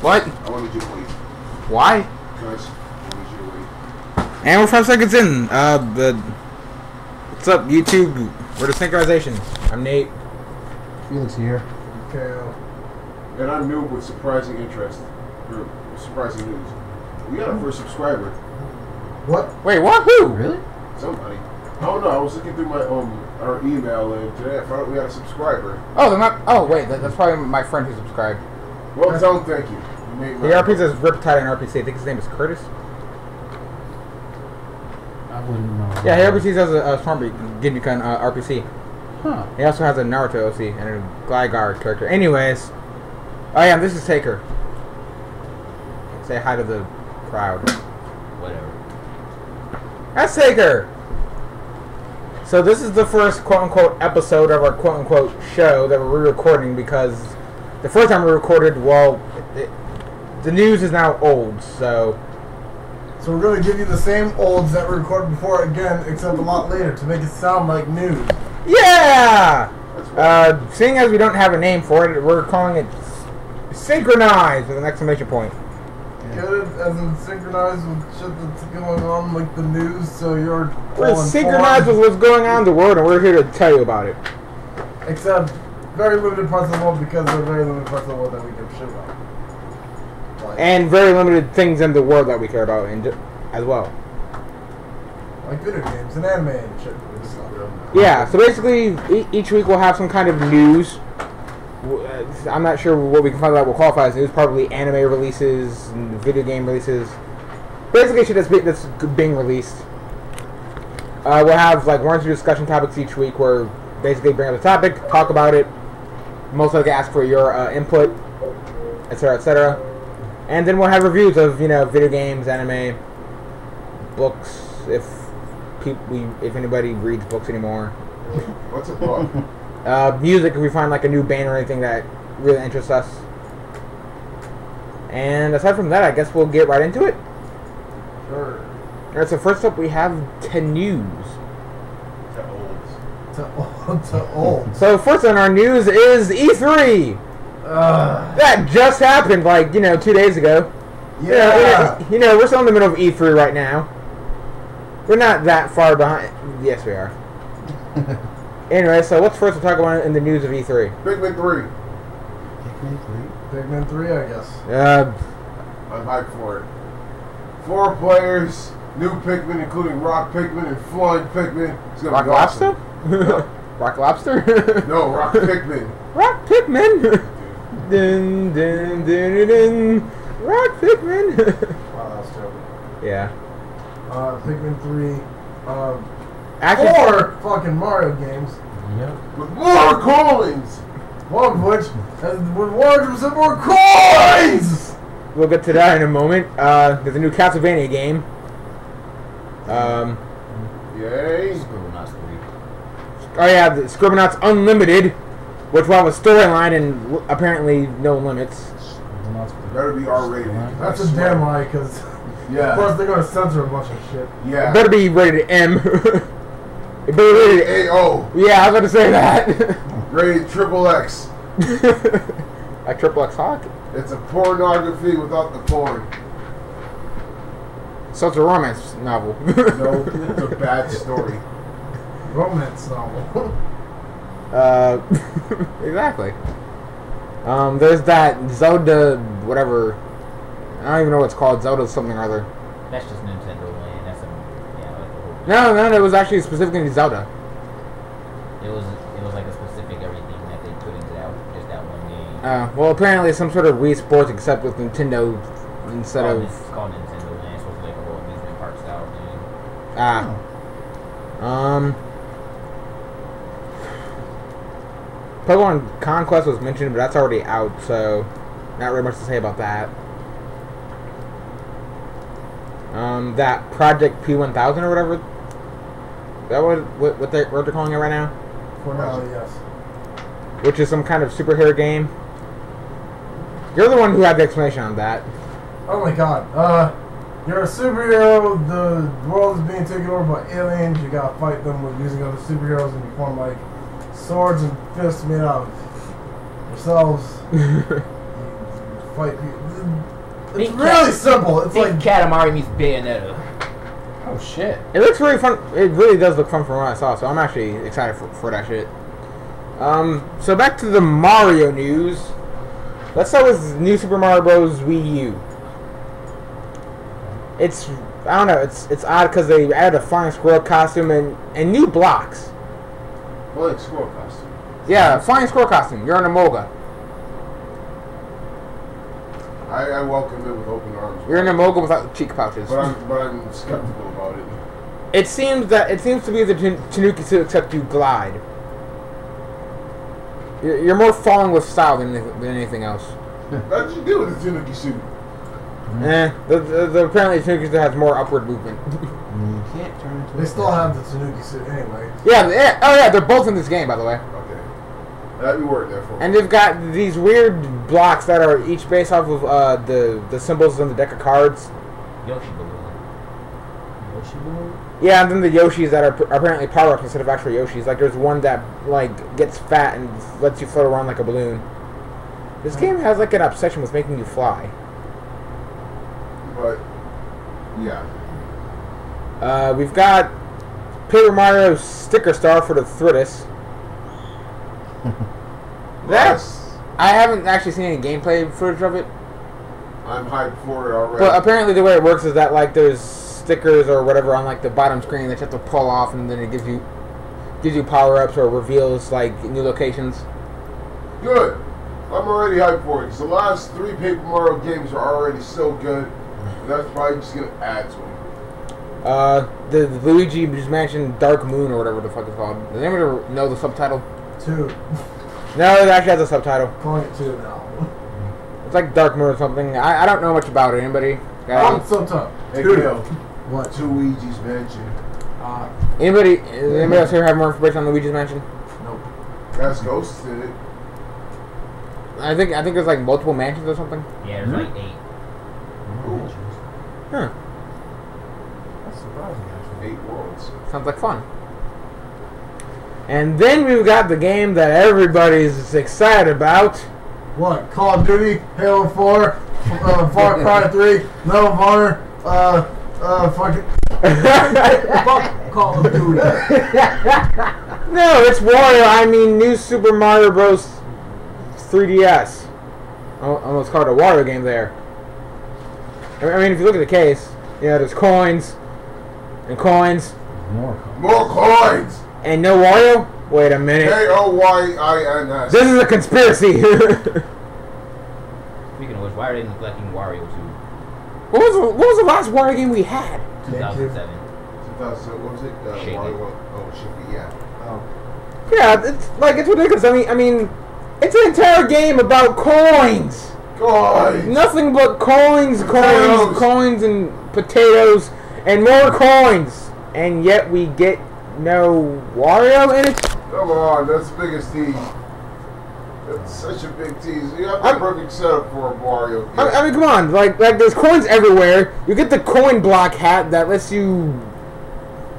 What? I wanted you to wait. Why? Because I wanted you to wait. And we're 5 seconds in. What's up, YouTube? We're the Synchronization. I'm Nate. Felix here. Okay. And I'm new with surprising interest. Or surprising news. We got our first subscriber. What? Wait, what? Who? Really? Somebody. I don't know. I was looking through my our email and today I found out we got a subscriber. Oh, they're not. Oh, wait. That's probably my friend who subscribed. Well, tell him thank you. You made my The RP says Riptide and RPC. I think his name is Curtis. I wouldn't know. Yeah, he RPC has a Stormbeat Ginyukan RPC. Huh. He also has a Naruto OC and a Gligar character. Anyways. Oh, yeah, this is Taker. Say hi to the crowd. Whatever. That's Taker! So this is the first quote-unquote episode of our quote-unquote show that we're re-recording because the first time we recorded, well, the news is now old, so... So we're going to give you the same olds that we recorded before again, except a lot later, to make it sound like news. Yeah! Seeing as we don't have a name for it, we're calling it Synchronize with an exclamation point. Get it? As in synchronized with shit that's going on, like the news, so you're We're synchronized with what's going on in the world, and we're here to tell you about it. Except very limited parts of the world, because there are very limited parts of the world that we give shit about. Like, And very limited things in the world that we care about as well. like video games and anime and shit. Yeah, so basically, each week we'll have some kind of news. I'm not sure what we can find out will qualify as news. Probably anime releases, and video game releases. Basically, shit that's being released. We'll have like 1 or 2 discussion topics each week, where basically bring up the topic, talk about it. Most likely ask for your input, etc., etc. And then we'll have reviews of video games, anime, books, if anybody reads books anymore. What's a book? Music, if we find like a new band or anything that really interests us. And aside from that, I guess we'll get right into it. Sure. Alright, so first up we have 10 news. To old. So first on our news is E3! That just happened like, 2 days ago. Yeah. We're still in the middle of E3 right now. We're not that far behind. Yes, we are. Anyway, so what's first to talk about in the news of E3? Pikmin 3. Pikmin 3, I guess. I'm hyped for it. 4 players, new Pikmin, including Rock Pikmin and Flying Pikmin. It's gonna Rock be Lobster? awesome. Rock Lobster? No, Rock Pikmin. Rock Pikmin! Dun, dun, dun, dun, dun. Rock Pikmin! Wow, that was terrible. Yeah. Pikmin 3. Actually, 4 fucking Mario games. Yep. With more coins! One of which has with 100% more coins! we'll get to that in a moment. There's a new Castlevania game. Yay! Scribblenauts 3. Oh yeah, the Scribblenauts Unlimited, which will have a storyline and apparently no limits. Scribblenauts 3. Better be R-rated. That's a damn lie, because Yeah. of course they're going to censor a bunch of shit. Yeah. It better be rated M. It better be rated A-O. Yeah, I was about to say that. Rated XXX. A triple X Hawk? It's a pornography without the porn. So it's a romance novel. No, it's a bad story. Romance novel. Exactly. There's that Zelda, whatever. I don't even know what it's called. Zelda something or other. That's just Nintendo Land. That's like the No, whole. it was actually specifically Zelda. It was like a specific everything that they put into just that one game. Well, apparently it's some sort of Wii Sports except with Nintendo instead of... It's called Nintendo Land. It's supposed to be like a whole amusement park style thing. Pokemon Conquest was mentioned, but that's already out, so not really much to say about that. That Project P1000 or whatever. Is that what they're calling it right now? For now, yes. Which is some kind of superhero game. You're the one who had the explanation on that. Oh my god. You're a superhero, the world is being taken over by aliens, you gotta fight them with using other superheroes, and you form like swords and fists made out of yourselves. fight people. It's Think really cat- simple. It's Think like Katamari meets Bayonetta. Oh shit. It looks really fun. It really does look fun from what I saw, so I'm actually excited for that shit. So back to the Mario news. Let's start with New Super Mario Bros. Wii U. It's, I don't know, it's odd because they added a flying squirrel costume and new blocks. Flying squirrel costume. Yeah, flying squirrel costume. You're on a Moga. I welcome it with open arms. You're in a Moga without cheek pouches. But I'm skeptical about it. It seems to be the Tanuki suit except you glide. You're more falling with style than anything else. How'd you do with the Tanuki suit? Apparently the Tanuki suit has more upward movement. You can't turn into. they still have the Tanuki suit anyway. Yeah, oh yeah, they're both in this game, by the way. Okay. That'd be worth there for me. And they've got these weird blocks that are each based off of the symbols on the deck of cards. Yoshi balloon. Yoshi balloon? Yeah, and then the Yoshis that are apparently power-ups instead of actual Yoshis. Like, there's one that, like, gets fat and lets you float around like a balloon. This game has, like, an obsession with making you fly. But, yeah. We've got Paper Mario Sticker Star for the 3DS. That's... I haven't actually seen any gameplay footage of it. I'm hyped for it already. But apparently the way it works is that, like, there's stickers or whatever on, like, the bottom screen that you have to pull off, and then it gives you power-ups or reveals, like, new locations. Good. I'm already hyped for it, because the last 3 Paper Mario games are already so good. And that's probably just going to add to them. The Luigi's Mansion Dark Moon or whatever the fuck it's called. Does anyone know the subtitle? 2. No, it actually has a subtitle. Calling it 2 now. It's like Dark Moon or something. I don't know much about it. Anybody? Oh, so tough. Hey, 2. Gil, What? to Luigi's Mansion. Anybody else here have more information on Luigi's Mansion? Nope. That's Ghosts in it. I think there's like multiple mansions or something. Yeah, there's like 8. Ooh. Huh. That's surprising, actually. 8 worlds. Sounds like fun. And then we've got the game that everybody's excited about. What? Call of Duty, Halo 4, Far Cry 3, Medal of Honor, fucking... Fuck Call of Duty. No, it's Wario. I mean, New Super Mario Bros. 3DS. Almost called a Wario game there. I mean, if you look at the case, yeah, there's coins and coins More coins! and no Wario. Wait a minute. K-O-Y-I-N-S. This is a conspiracy. Speaking of which, why are they neglecting Wario 2? What was the last Wario game we had? 2007. 2000, what was it? Shake Wario, It. oh, Shake It, yeah. Yeah, it's ridiculous. I mean, it's an entire game about coins. Coins! Nothing but coins, Potatoes. coins, and potatoes, and more coins. And yet we get no Wario in it. Come on, that's the biggest tease. That's such a big tease. You have the perfect setup for a Mario game. I mean, come on, like there's coins everywhere. You get the coin block hat that lets you.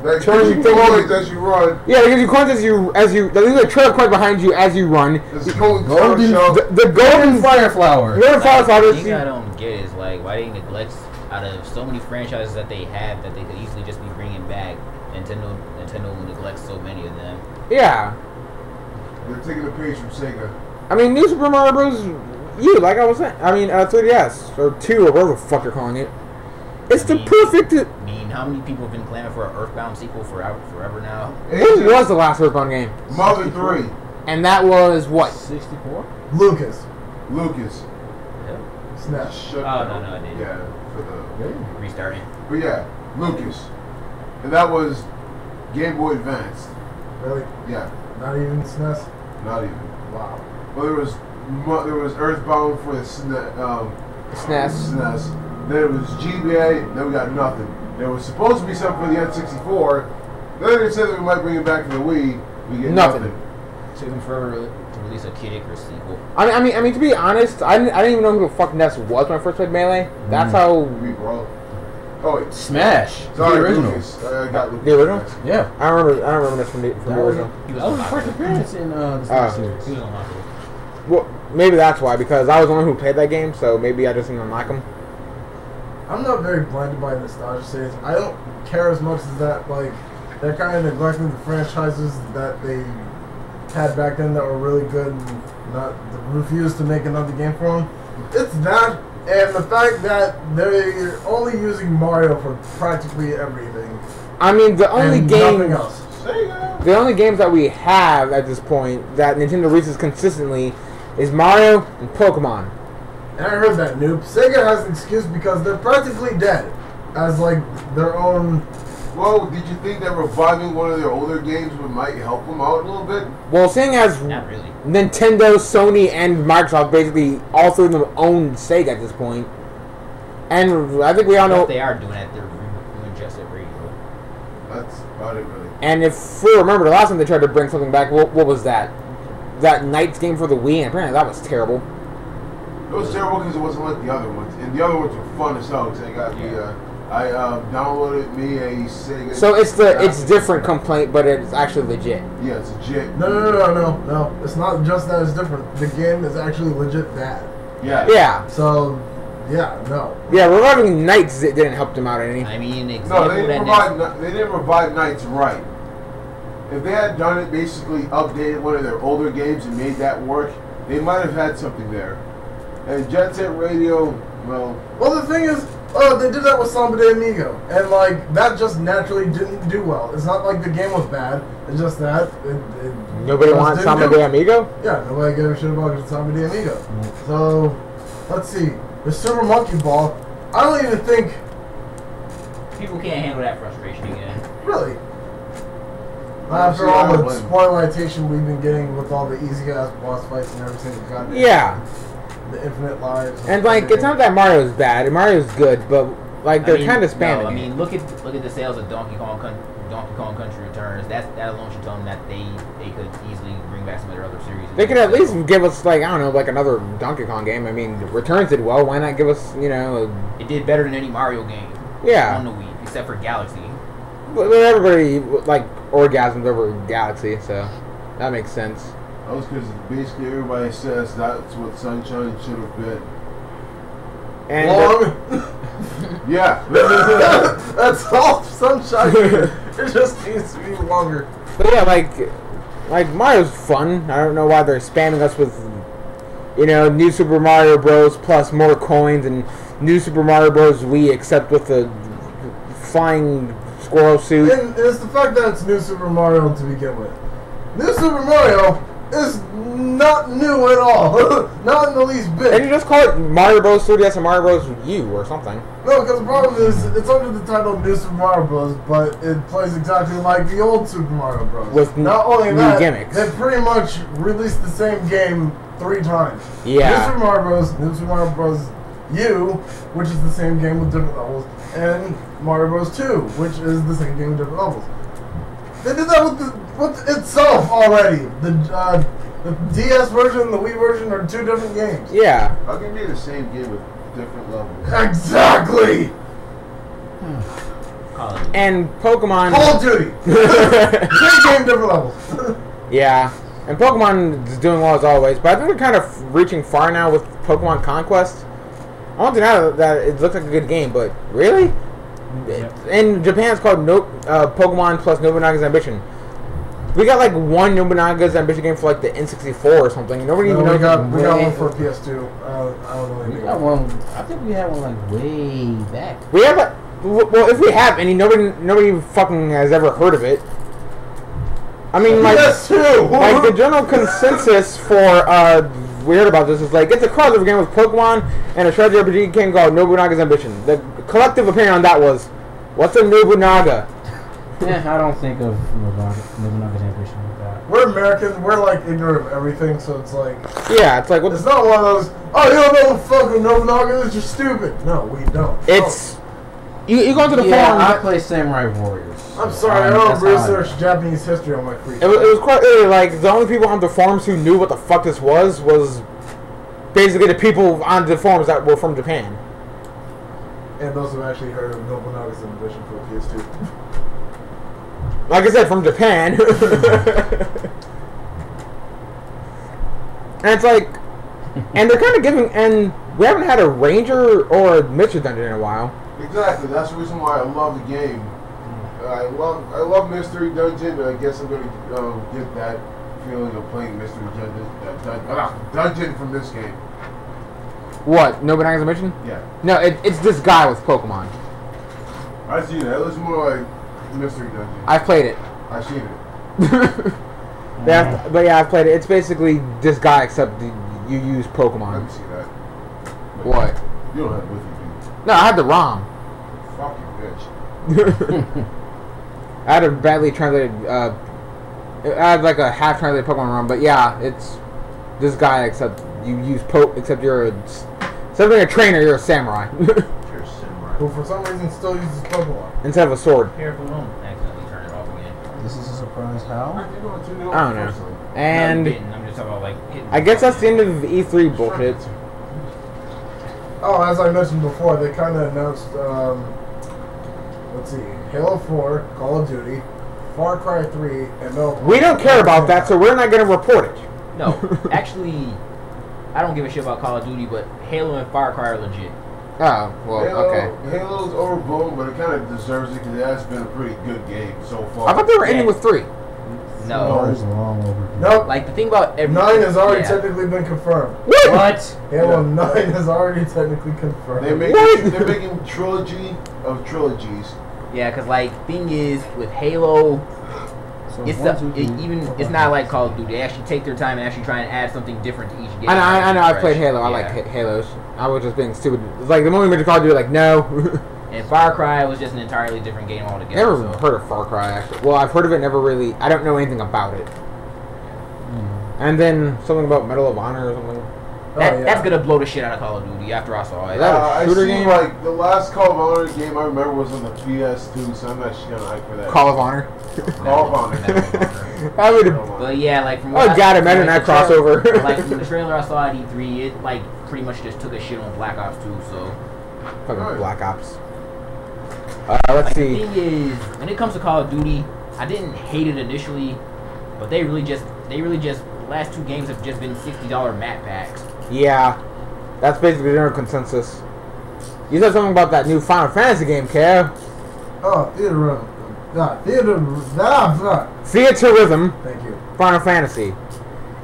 That turn gives you things- coins as you run. Yeah, it gives you coins as you. There's a trail of coins behind you as you run. There's golden Golden- show. The golden fire flower. golden flower The flowers. thing I don't get is like why they neglect out of so many franchises that they have that they could easily just be bringing back. Nintendo neglects so many of them. Yeah, They're taking a page from Sega. I mean, New Super Mario Bros. U, like I was saying. I mean, 3DS or 2 or whatever the fuck you're calling it. It's the perfect. I mean, how many people have been clamoring for an Earthbound sequel forever now? When was the last Earthbound game? Mother 3. And that was what? 64? Lucas. Lucas. Snap. Shut Oh, up. no, I didn't. Yeah, for the... Restarting. But yeah, Lucas. And that was Game Boy Advance. Really? Yeah, Not even SNES? not even. Wow. Well, there was Earthbound for the SNES. SNES. Then it was GBA. Then we got nothing. There was supposed to be something for the N64. Then they said that we might bring it back to the Wii. We get nothing. Took them forever to release a Kid Icarus sequel. I mean, to be honest, I didn't even know who the fuck Ness was when I first played Melee. That's how. We bro. Oh wait. Smash. Sorry, The original. Lucas. I got Lucas. The original? Yeah. I don't remember Ness from the That was original. He was That was on the Hospital. first appearance in the Oh. Smash series. He was on Hospital. Well, maybe that's why, because I was the one who played that game, so maybe I just didn't like them. I'm not very blinded by nostalgia series. I don't care as much as that, like, they're kind of neglecting the franchises that they had back then that were really good and not refused to make another game for them. It's that, and the fact that they're only using Mario for practically everything. I mean, the only and games, nothing else. the only games that we have at this point that Nintendo releases consistently is Mario and Pokemon. And I heard that, Noob. Sega has an excuse because they're practically dead as, like, their own... Well, did you think that reviving one of their older games might help them out a little bit? Well, seeing as Not really. Nintendo, Sony, and Microsoft basically all three of them own Sega at this point, and I think we all know What they are doing at their doing just at radio. That's about it, really. And if we remember, the last time they tried to bring something back, what was that? That Knights game for the Wii, and apparently that was terrible. It was terrible because it wasn't like the other ones, and the other ones were fun as hell because they got I downloaded me a Sega. So it's different complaint, but it's actually legit. Yeah, it's legit. No. It's not just that it's different. The game is actually legit bad. Yeah. Yeah. So, yeah, no. Yeah, reviving Knights it didn't help them out any. I mean, No, they didn't revive Knights right. If they had done it, basically updated one of their older games and made that work, they might have had something there. And Jet Set Radio, well, the thing is, they did that with Samba de Amigo, and like that just naturally didn't do well. It's not like the game was bad. It's just that Nobody wants Samba de Amigo? Yeah, nobody gave a shit about Samba de Amigo. So let's see, the Super Monkey Ball. I don't even think people can't handle that frustration again. really. After all the spoilitation we've been getting with all the easy ass boss fights and everything, Yeah. the infinite lives. And like, it's not that Mario's bad. Mario's good, but like they're kind of spamming. No, I mean, look at the sales of Donkey Kong Country Returns. That alone should tell them that they could easily bring back some of their other series. They could at least give us, like, I don't know, like another Donkey Kong game. I mean, Returns did well. Why not give us, you know? It did better than any Mario game. Yeah. On the Wii, except for Galaxy. But everybody like orgasms over Galaxy, so that makes sense. that was because basically everybody says that's what Sunshine should have been. And long. Yeah. That's all Sunshine. It just needs to be longer. but yeah, like Mario's fun. I don't know why they're spamming us with, you know, New Super Mario Bros. Plus more coins and New Super Mario Bros. Wii, except with the flying squirrel suit. And it's the fact that it's New Super Mario to begin with. New Super Mario is not new at all. Not in the least bit. And you just call it Mario Bros. 3DS and Mario Bros. U or something. No, because the problem is it's under the title New Super Mario Bros., but it plays exactly like the old Super Mario Bros. With not only new that, gimmicks. they pretty much released the same game 3 times. Yeah. New Super Mario Bros., New Super Mario Bros. U, which is the same game with different levels, and Mario Bros. 2, which is the same game with different levels. They did that with itself already. The DS version and the Wii version are 2 different games. Yeah. How can you be the same game with different levels? Exactly! And Pokemon. Call of Duty! Same game, different levels. Yeah. And Pokemon is doing well as always, but I think we're kind of reaching far now with Pokemon Conquest. I want to know that it looks like a good game, but really? In Japan, it's called Pokemon plus Nobunaga's Ambition. We got like one Nobunaga's Ambition game for like the N64 or something. Nobody even knows. We got one for PS2. I don't know anything. We got one. I think we had one like way back. We have well, if we have any, nobody fucking has ever heard of it. I mean, like, like the general consensus for we heard about this is like it's a crossover game with Pokemon and a strategy RPG game called Nobunaga's Ambition. The collective opinion on that was, what's a Nobunaga? Yeah, I don't think of Nobunaga's Ambition like that. We're American. We're like ignorant of everything, so it's like Yeah, it's like it's not one of those. Oh, you don't know what the fuck a Nobunaga is? You're stupid. No, we don't. It's you go into the Yeah, forum. I play Samurai Warriors. I'm sorry, I don't research Japanese history on my free time. It was quite like the only people on the forums who knew what the fuck this was basically the people on the forums that were from Japan. And those who actually heard of Nobunaga's Ambition for PS2. Like I said, from Japan. And it's like And they're kind of giving, and we haven't had a ranger or a mystery dungeon in a while. Exactly. That's the reason why I love the game. I love Mystery Dungeon. I guess I'm gonna get that feeling of playing Mystery Dungeon from this game. What? No Bananas Mission? Yeah. No, it's this guy with Pokemon. I seen it. It looks more like Mystery Dungeon. I've played it. I seen it. But yeah, I've played it. It's basically this guy, except you use Let Pokemon. me see that. What? You don't have it with you, No, I had the ROM. Fucking bitch. I had a badly translated, I had like a half translated Pokemon ROM, but yeah, it's this guy, except you use except you're instead of being a trainer, you're a samurai. You're a samurai. Who for some reason still uses Pokemon. Instead of a sword. Careful, don't accidentally turn it off again. This is a surprise. How? I don't know. And I'm just talking about like hitting I guess that's the end of E3 bullshit. Oh, as I mentioned before, they kind of announced, let's see, Halo 4, Call of Duty, Far Cry 3, and no. We don't care about that, so we're not going to report it. No, actually, I don't give a shit about Call of Duty, but Halo and Far Cry are legit. Oh, well, okay. Halo's overblown, but it kind of deserves it because it has been a pretty good game so far. I thought they were ending with 3. No. It's long overdue. Nope. Like, the thing about every... 9 has already yeah. technically been confirmed. What? Halo 9 has already technically confirmed. They're making trilogy of trilogies. Yeah, because, like, thing is, with Halo... So It's it's not like Call of Duty. They actually take their time and actually try and add something different to each game. I know. I Fresh. played Halo. I like Halos. I was just being stupid. It's like the moment we mentioned Call of Duty, like no. And Far Cry was just an entirely different game altogether. Never so. heard of Far Cry actually. Well, I've heard of it. Never really. I don't know anything about it. And then something about Medal of Honor or something. That's gonna blow the shit out of Call of Duty after I saw it. Is that a shooter I see, game? like, the last Call of Honor game I remember was on the PS2, so I'm actually kind of hyped for that. Call of Honor. Call of Honor. I would. But yeah, like from Oh god, imagine that crossover. Like from the trailer I saw at E3, it like pretty much just took a shit on Black Ops 2. So Fucking Black Ops. Let's like, see. the thing is, when it comes to Call of Duty, I didn't hate it initially, but they really just the last 2 games have just been $60 map packs. Yeah, that's basically their consensus. You said something about that new Final Fantasy game, Kev. Oh, Theaterism. Theaterism. Thank you. Final Fantasy.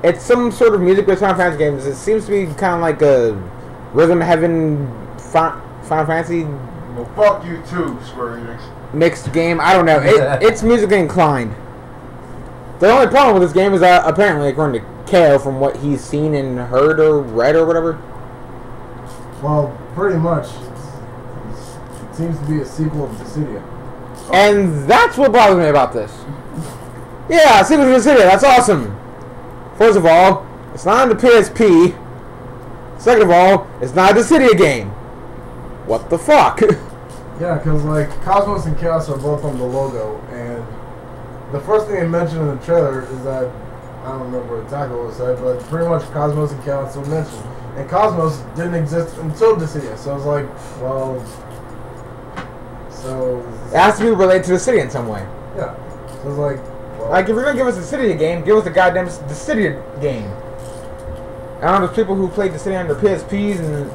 It's some sort of music-based Final Fantasy games. It seems to be kind of like a Rhythm Heaven Final Fantasy Well, fuck you too, Square Enix. mixed game. I don't know. It's musically inclined. The only problem with this game is that apparently, according to Kale, from what he's seen and heard or read or whatever. Well, pretty much. It seems to be a sequel to Dissidia. And that's what bothers me about this. Yeah, sequel to Dissidia. That's awesome. First of all, it's not on the PSP. Second of all, it's not a Dissidia game. What the fuck? Yeah, because like Cosmos and Chaos are both on the logo, and the first thing they mentioned in the trailer is that I don't remember exactly what it said, but pretty much Cosmos and Chaos were mentioned, and Cosmos didn't exist until Dissidia. So I was like, well, so It has to be related to Dissidia in some way. yeah. So I was like, well, Like, if you're gonna give us a Dissidia game, give us a goddamn Dissidia game. I don't know, there's people who played Dissidia on their PSPs and,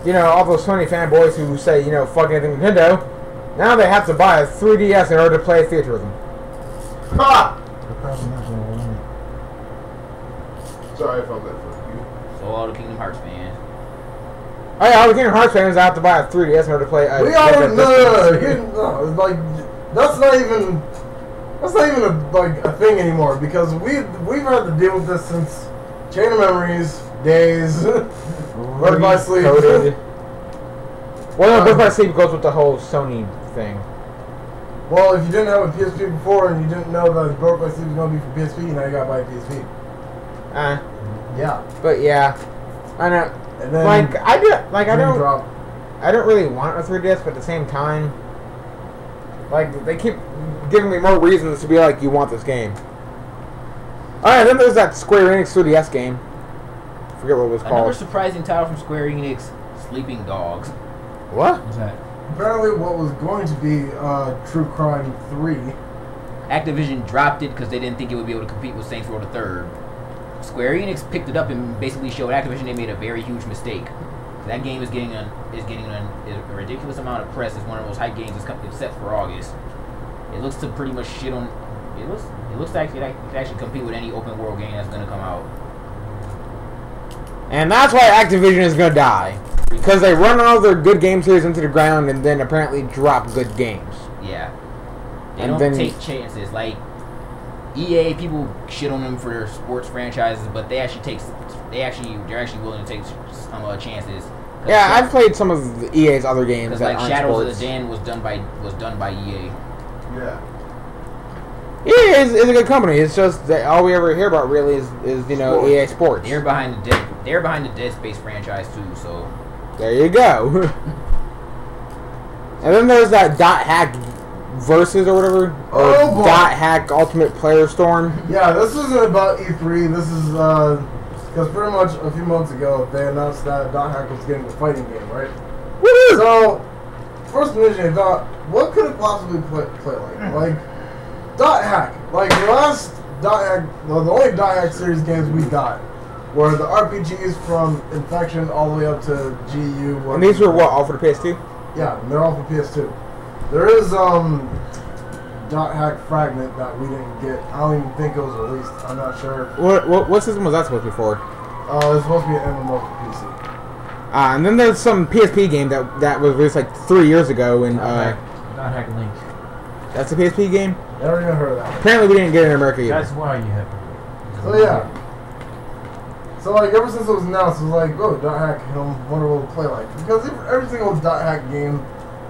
you know, all those Sony fanboys who say, you know, fuck anything Nintendo. Now they have to buy a 3DS in order to play Theaterism. Ha! They're probably not gonna want it. Sorry, I felt that for you. So all the Kingdom Hearts fans. Oh yeah, all the Kingdom Hearts fans have to buy a 3DS in order to play. we all no, like that's not even a thing anymore because we've had to deal with this since Chain of Memories days. Birth by Sleep. Coded. Well, no, Birth by Sleep goes with the whole Sony thing. Well, if you didn't have a PSP before and you didn't know that Birth by Sleep was going to be for PSP, now you got to buy a PSP. Yeah. But yeah, I know. And then Like I drop. don't really want a 3DS, but at the same time, like they keep giving me more reasons to be like, you want this game. Alright, then there's that Square Enix 3DS game. I forget what it was Another called. surprising title from Square Enix, Sleeping Dogs. What? What's that? Apparently, what was going to be True Crime 3. Activision dropped it because they didn't think it would be able to compete with Saints Row the Third. Square Enix picked it up and basically showed Activision they made a very huge mistake. That game is getting a ridiculous amount of press. It's one of the most hyped games except for August. It looks to pretty much shit on. It looks like it can actually compete with any open world game that's gonna come out. And that's why Activision is gonna die, because they run all their good game series into the ground and then apparently drop good games. Yeah, they And don't then- take chances. Like EA, people shit on them for their sports franchises, but they're actually willing to take some chances. Yeah, I've played some of the EA's other games Because that like aren't Shadows sports. of the Den was done by EA. Yeah. EA is a good company. It's just that all we ever hear about really is Sports. EA Sports. They're behind the Dead Space franchise too. So There you go. And then there's that Dot Hack Versus or whatever, or Oh, boy. Dot Hack Ultimate Player Storm. Yeah, this isn't about E3. This is because pretty much a few months ago they announced that Dot Hack was getting a fighting game, right? Woo! So first initially I thought, what could it possibly play like? Like Dot Hack, like the last Dot Hack, the only Dot Hack series games we got were the RPGs from Infection all the way up to GU. And these were what, all for the PS2? Yeah, and they're all for PS2. There is Dot Hack Fragment that we didn't get. I don't even think it was released. I'm not sure. What system was that supposed to be for? It's supposed to be an MMO for PC. And then there's some PSP game that was released like 3 years ago, and Dot Hack Link. that's a PSP game. Never even heard of that. Apparently, we didn't get it in America either. That's why you have it. So yeah. So like ever since it was announced, it was like, oh, Dot Hack, wonder what it'll play like. Because every single Dot Hack game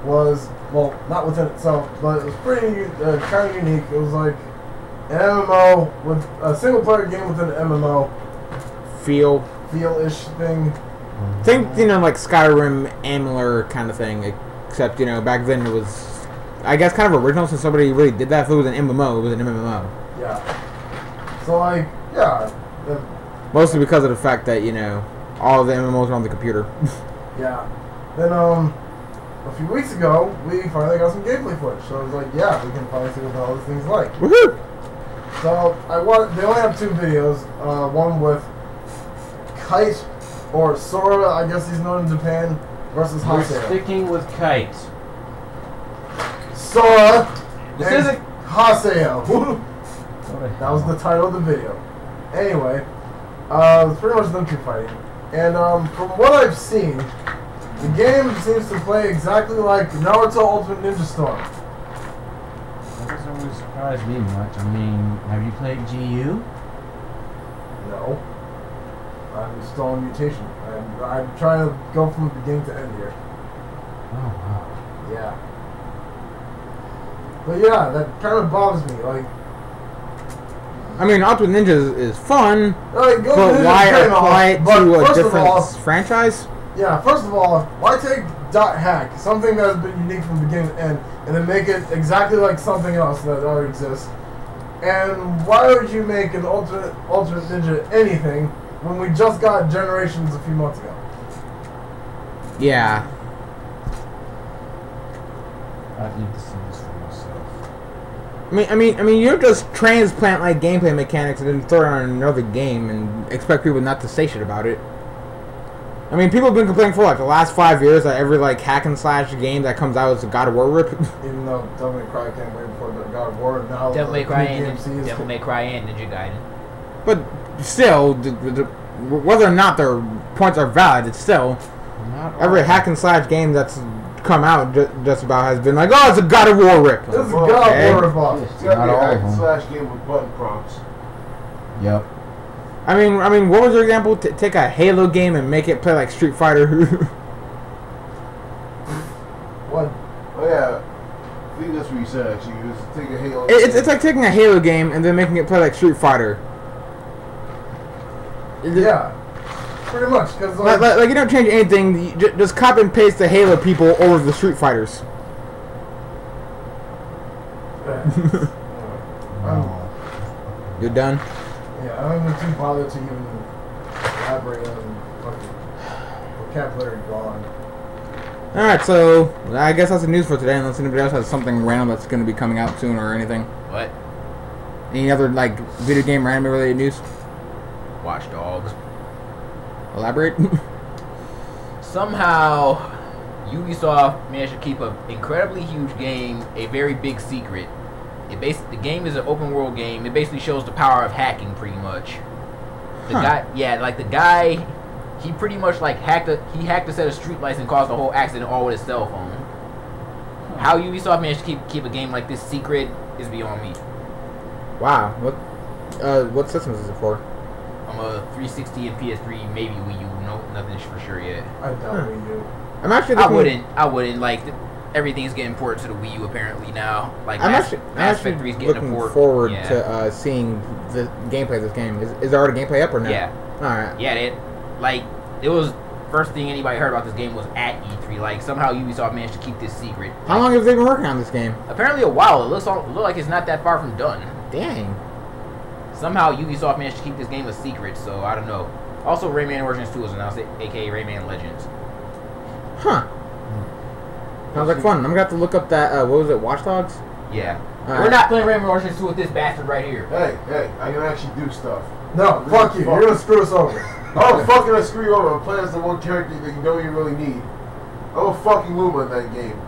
was, well, not within itself, but it was pretty kind of unique. It was like an MMO with a single player game within an MMO feel-ish thing. Think, like Skyrim, Amuler kind of thing, except, back then it was, I guess, kind of original since somebody really did that. If it was an MMO, it was an MMO. Yeah. So like, yeah. Mostly because of the fact that, all of the MMOs are on the computer. Yeah. Then, a few weeks ago, we finally got some gameplay footage. So I was like, yeah, we can finally see what all these things like. Woohoo! So they only have 2 videos. One with Kite, or Sora, I guess he's known in Japan, versus We're Haseo. sticking with Kite. Sora This and isn't- Haseo. That was the title of the video. Anyway, it's pretty much them 2 fighting. And from what I've seen, the game seems to play exactly like Naruto Ultimate Ninja Storm. That doesn't really surprise me much. I mean, have you played GU? No. I'm still on mutation. I'm trying to go from beginning to end here. Oh, wow. Yeah. But yeah, that kind of bothers me. Like I mean, Ultimate Ninja is fun, go but why apply it to a different franchise? franchise? Yeah, first of all, why take Dot Hack, something that has been unique from beginning to end, and then make it exactly like something else that already exists? And why would you make an alternate Ninja anything when we just got Generations a few months ago? Yeah. I need to see this for myself. I mean, you don't just transplant like gameplay mechanics and then throw it on another game and expect people not to say shit about it. I mean, people have been complaining for like the last 5 years that every like hack and slash game that comes out is a God of War rip. Even though Devil May Cry can't wait for the God of War, now Devil May Cry and DMC is Devil May Cry and Ninja Gaiden. But still, whether or not their points are valid, it's still Not every all. hack and slash game that's come out just about has been like, oh, it's a God of War rip. This is Well, God okay. of War ripoff. It's gotta Not be all a of hack them. slash game with button prompts. Yep. I mean, what was your example? Take a Halo game and make it play like Street Fighter. What? Oh yeah, I think that's what you said actually. You just take a Halo. It's like taking a Halo game and then making it play like Street Fighter. Yeah. Pretty much, because Like you don't change anything. You just copy and paste the Halo people over the Street Fighters. Wow. You're done. Yeah, I don't even too bothered to even elaborate on fucking vocabulary gone. All right, so I guess that's the news for today. Unless anybody else has something random that's going to be coming out soon or anything. What? Any other like video game random related news? Watch Dogs. Elaborate. Somehow, Ubisoft managed to keep an incredibly huge game a very big secret. The game is an open world game. It basically shows the power of hacking, pretty much. The guy, he pretty much like hacked a set of streetlights and caused a whole accident all with his cell phone. How Ubisoft managed to keep a game like this secret is beyond me. Wow. What systems is it for? I'm a 360 and PS3, maybe Wii U. No, nothing for sure yet. I doubt Wii U. I'm actually. I wouldn't like. Everything's getting ported to the Wii U apparently now. Like I'm Mass actually Effect 3's getting a looking port. forward Yeah. to seeing the gameplay of this game. Is there already gameplay up or no? Yeah. All right. Yeah, it was first thing anybody heard about this game was at E3. Like somehow Ubisoft managed to keep this secret. How long have they been working on this game? Apparently a while. It looks like it's not that far from done. Dang. Somehow Ubisoft managed to keep this game a secret. So I don't know. Also, Rayman Origins 2 was announced, aka Rayman Legends. Huh. Sounds like fun. I'm gonna have to look up that. What was it? Watch Dogs? Yeah. All We're right. not playing Rayman Origins 2 with this bastard right here. Hey, I can actually do stuff. No, fuck you. You're gonna screw us over. Oh, fucking I screw you over. I'm playing as the one character that you don't even really need. I'm a fucking Luma in that game.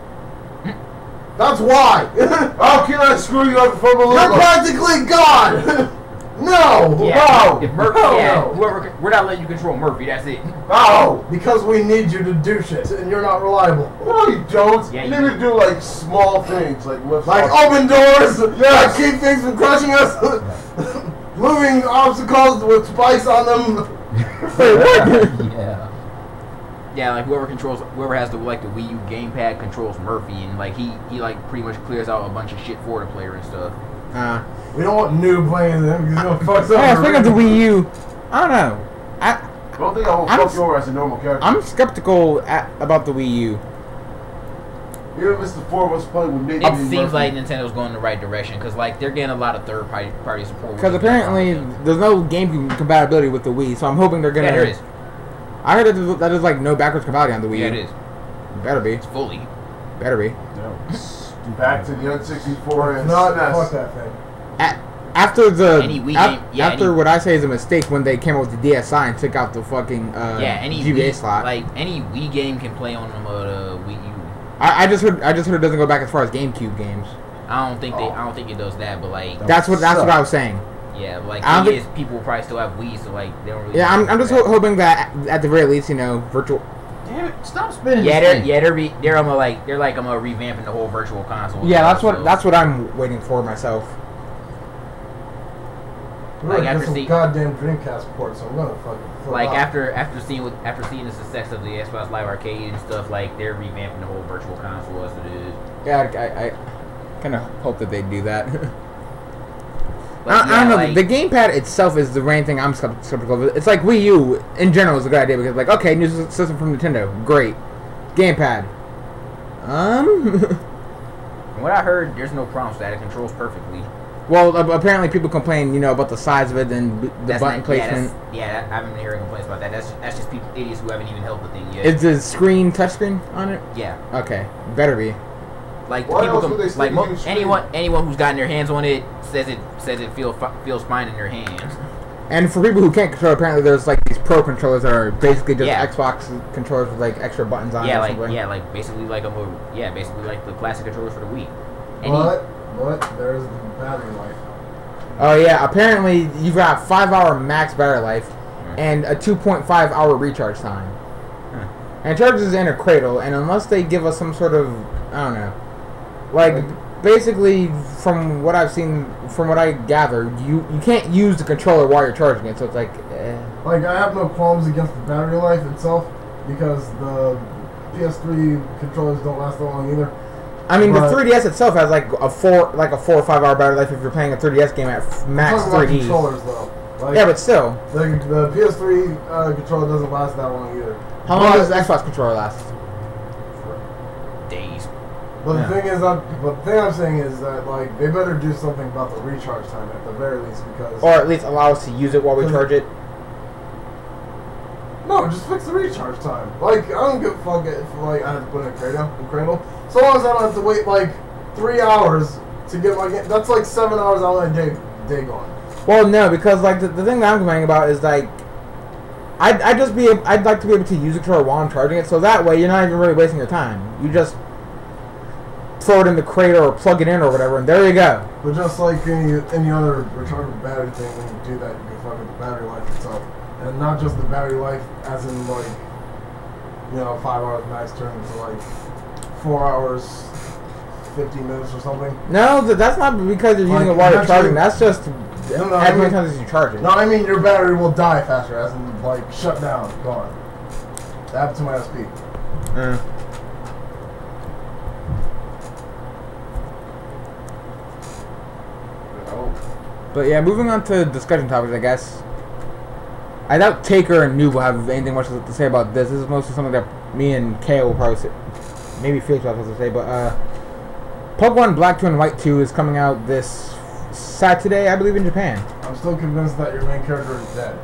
That's why. How can I screw you over from a You're Luma? practically God. No. Yeah. No. If Murphy, Hell yeah, no. whoever, we're not letting you control Murphy. That's it. Oh! Because we need you to do shit, and you're not reliable. No, you don't. Yeah, you you need to do like small things, like lift Like up. open doors, Yes. like keep things from crushing us, moving obstacles with spikes on them. Wait, what? Yeah. Yeah, like whoever has the Wii U gamepad controls Murphy, and like he like pretty much clears out a bunch of shit for the player and stuff. We don't want noob playing them because he's gonna fuck us up. Yeah, speaking of the Wii U, I don't know. I don't think I will fuck you over as a normal character. I'm skeptical about the Wii U. Even if it's the four of us playing with Nate. It and seems Murphy. like Nintendo's going in the right direction because like they're getting a lot of third party support. Because apparently there's no GameCube compatibility with the Wii, so I'm hoping they're gonna. Yeah, there is. I heard that there's like no backwards compatibility on the Wii U. Yeah, it is. Better be. It's fully. Better be. Back to the N64 and Not SNES. fuck that thing. After the Any Wii game- yeah, after any- what I say is a mistake when they came up with the DSi and took out the fucking Any GBA Wii, slot. like any Wii game can play on the Wii U. I just heard it doesn't go back as far as GameCube games. I don't think it does that, but like That's what I was saying. yeah, like I don't thing is, think- people will probably still have Wii, so like they don't really. Yeah, I'm just hoping that at the very least, virtual. Damn it! Stop spinning. Yeah, this thing. they're revamping the whole virtual console. Yeah, so- that's what I'm waiting for myself. We're Like, gonna after get some see- goddamn Dreamcast port, so I'm gonna fucking flip Like out. after seeing the success of the Xbox Live Arcade and stuff, like they're revamping the whole virtual console as it is. Yeah, I kind of hope that they do that. But I don't know. like- The gamepad itself is the main thing I'm skeptical of. It's like Wii U in general is a good idea because like okay, new system from Nintendo, great. Gamepad. From what I heard, there's no problems with that. It controls perfectly. Well, apparently people complain, about the size of it and the button not- placement. I haven't been hearing complaints about that. That's just people, idiots who haven't even held the thing yet. Is the screen touchscreen on it? Yeah, Okay, better be. like Why people else would they stick like a huge screen? anyone who's gotten their hands on it says it feels fine in their hands. And for people who can't control, apparently there's like these pro controllers that are basically just Yeah. Xbox controllers with like extra buttons on it. Or something. Basically like the classic controllers for the Wii. But there's the battery life. Oh yeah, apparently you've got 5-hour max battery life and a 2.5-hour recharge time. And it charges in a cradle, and unless they give us some sort of, I don't know, like basically from what I've seen, from what I gathered, you can't use the controller while you're charging it, so it's like, Like, I have no qualms against the battery life itself because the PS3 controllers don't last that long either. I mean, But- the 3DS itself has like a 4 or 5 hour battery life if you're playing a 3DS game at max I'm talking about 3D. controllers though. Like, Yeah, but still, the PS3 controller doesn't last that long either. how long But- does the Xbox controller last? Days. But Yeah. the thing I'm saying is that like they better do something about the recharge time at the very least because Or at least allow us to use it while we charge it? no, just fix the recharge time. Like I don't give a fuck if like I have to put it in a cradle. So long as I don't have to wait like 3 hours to get my game. That's like 7 hours out of my day gone. Well, no, because like the thing that I'm complaining about is like I'd like to be able to use the controller while I'm charging it, so that way you're not even really wasting your time. You just throw it in the crate or plug it in or whatever, and there you go. But just like any other rechargeable battery thing, when you do that, you can fuck with the battery life itself, and not just the battery life, as in like 5 hours max turn into like 4 hours, 50 minutes or something. No, that's not because you're using it while you're charging. That's just as many times as you charge it. No, I mean your battery will die faster, as in like shut down, gone. That happened to my SP. But yeah, moving on to discussion topics, I guess. I doubt Taker and Noob will have anything much to say about this. This is mostly something that me and Kale will probably say. Maybe Felix will have to say, but Pokemon Black 2 and White 2 is coming out this Saturday, I believe, in Japan. I'm still convinced that your main character is dead.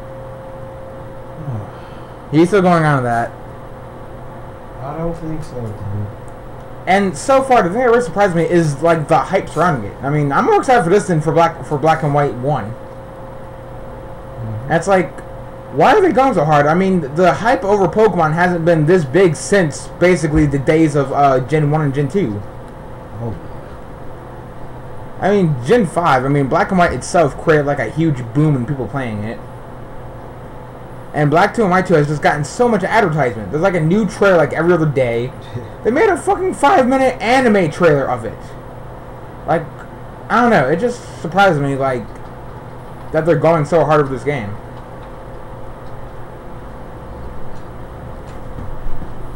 He's still going on with that. I don't think so, dude. And so far, the thing that really surprised me is like the hype surrounding it. I mean, I'm more excited for this than for Black and White 1. That's like, why are they going so hard? I mean, the hype over Pokemon hasn't been this big since basically the days of Gen 1 and Gen 2. Oh. I mean, Gen 5, I mean, Black and White itself created like a huge boom in people playing it. And Black 2 and White 2 has just gotten so much advertisement. There's like a new trailer like every other day. They made a fucking 5-minute anime trailer of it. Like, I don't know, it just surprises me like that they're going so hard with this game.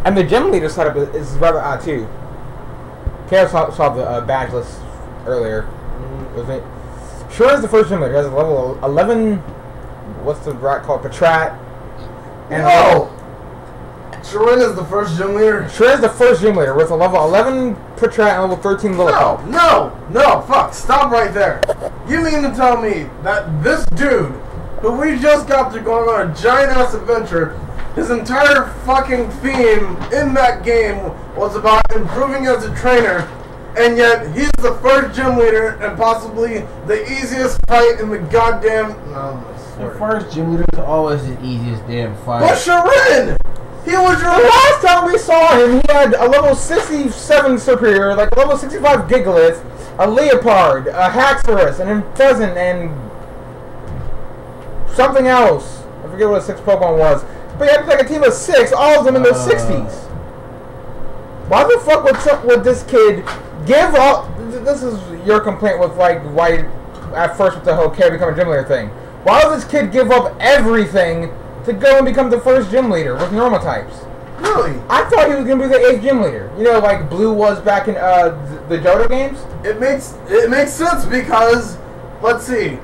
And the gym leader setup is rather odd too. Kara saw the badge list earlier. Was it? Sure is the first gym leader. He has a level 11. What's the rat called? Patrat. And Shirin is the first gym leader? Shirin is the first gym leader with a level 11 Patrat and level 13 Lilipop. No, fuck, stop right there. You mean to tell me that this dude, who we just got to going on a giant-ass adventure, his entire fucking theme in that game was about improving as a trainer, and yet he's the first gym leader and possibly the easiest fight in the goddamn... The first gym leader is always the easiest damn fight. But Shirin! He was your... The last time we saw him, he had a level 67 superior, like a level 65 Gigalith, a Leopard, a Haxorus, an Pheasant, and something else. I forget what the 6th Pokemon was. But he had like a team of 6, all of them in their 60s. Why the fuck would this kid give all... This is your complaint with like why at first with the whole K become a gym leader thing. Why would this kid give up everything to go and become the first gym leader with normal types? Really? I thought he was going to be the 8th gym leader. You know, like Blue was back in the Johto games? It makes sense because, let's see,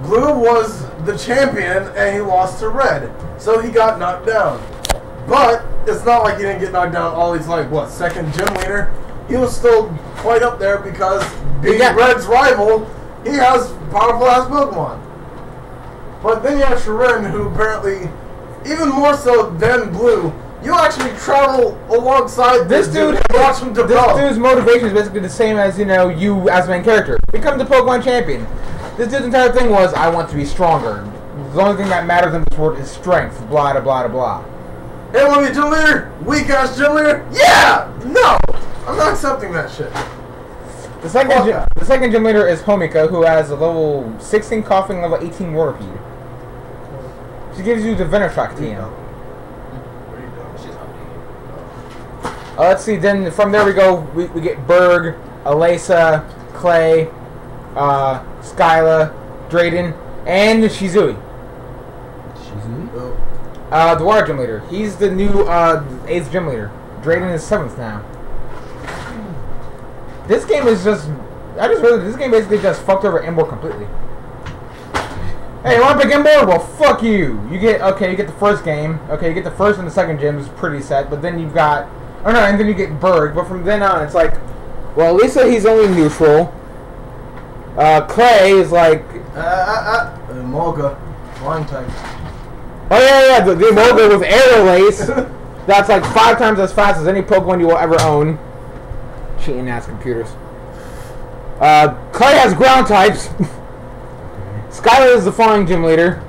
Blue was the champion and he lost to Red, so he got knocked down. But it's not like he didn't get knocked down all he's like, what, 2nd gym leader? He was still quite up there because being Red's rival, he has powerful ass Pokemon. But then you have Shirin, who apparently, even more so than Blue, you actually travel alongside this dude and watch him develop. This dude's motivation is basically the same as, you know, you as the main character. Become the Pokemon champion. This dude's entire thing was, I want to be stronger. The only thing that matters in the sport is strength. Blah, blah, blah, blah. Hey, want to be a gym leader? Weak ass gym leader? Yeah! No! I'm not accepting that shit. The second gym leader is Homika, who has a level 16 Coughing, level 18 Whirlipede. She gives you the Venoshock TM. Let's see, then from there we go, we get Berg, Alesa, Clay, Skyla, Drayden, and Shizui. Shizui? The water gym leader. He's the new 8th gym leader. Drayden is 7th now. This game is just... this game basically just fucked over Emboar completely. Hey, you want to pick Emboar? Well, fuck you. You get the first game. Okay, you get the first and the second gym is pretty set, but then you've got... Oh no, and then you get Berg, but from then on it's like... Well, Lisa, he's only neutral. Clay is like... Molga. Flying type. Oh yeah, the Molga with Aerial Ace. That's like 5 times as fast as any Pokemon you will ever own. Cheating ass computers. Clay has ground types. Skylar is the flying gym leader.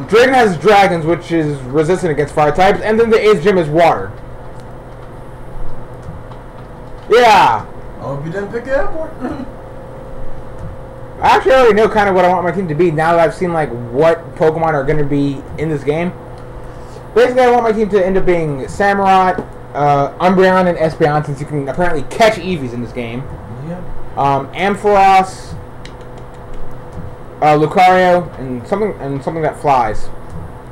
Drayden has dragons, which is resistant against fire types, and then the 8th gym is water. Yeah. I hope you didn't pick the airport. I actually already know kind of what I want my team to be now that I've seen like what Pokemon are going to be in this game. Basically, I want my team to end up being Samurott, Umbreon, and Espeon, since you can apparently catch Eevees in this game. Yep. Ampharos, Lucario, and something that flies.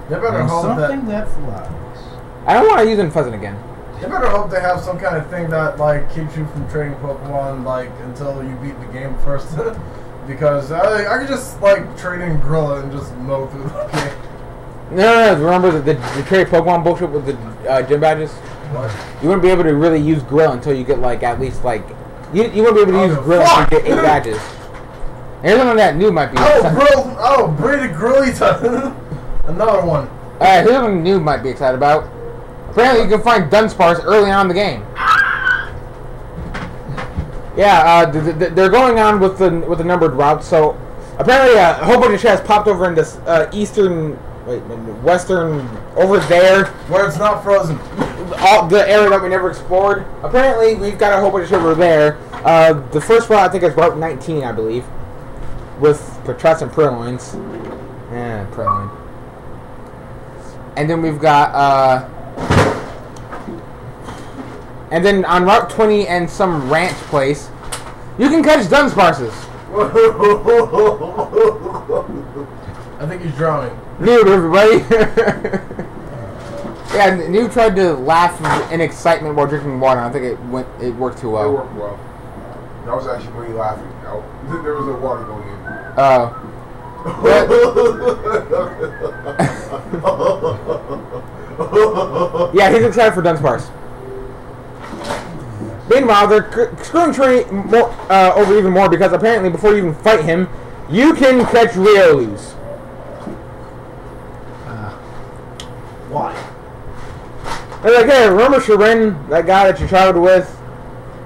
They better And hope something that. that flies. I don't want to use Unfuzzin again. They better hope they have some kind of thing that like keeps you from trading Pokemon like until you beat the game first. Because I could just like trade in Gorilla and just mow through the game. No. Remember the trade Pokemon bullshit with the gym badges? What? You wouldn't be able to really use Gorilla until you get like at least like you wouldn't be able to use Gorilla until you get 8 badges. Here's something that new might be. Braided Grillita. Another one. Here's something new might be excited about. Apparently, you can find Dunsparce early on in the game. Yeah, they're going on with the numbered routes. So apparently, a whole bunch of shit has popped over in this western over there, Where it's not frozen. all the area that we never explored. Apparently, we've got a whole bunch of shit over there. The first route I think is Route 19, I believe, with Patras and Purloins. Yeah, Purloin. And then we've got and then on Route 20 and some ranch place, you can catch Dunsparces. I think he's drowning. Noob, everybody. Yeah, Noob tried to laugh in excitement while drinking water. I think it worked too well. It worked well. That was actually really laughing. There was no water going in. Yeah, he's excited for Dunsparce. Meanwhile, they're screwing Trey over even more because apparently before you even fight him, you can catch Riolus. Why? They're like, hey, remember Shirin, that guy that you traveled with?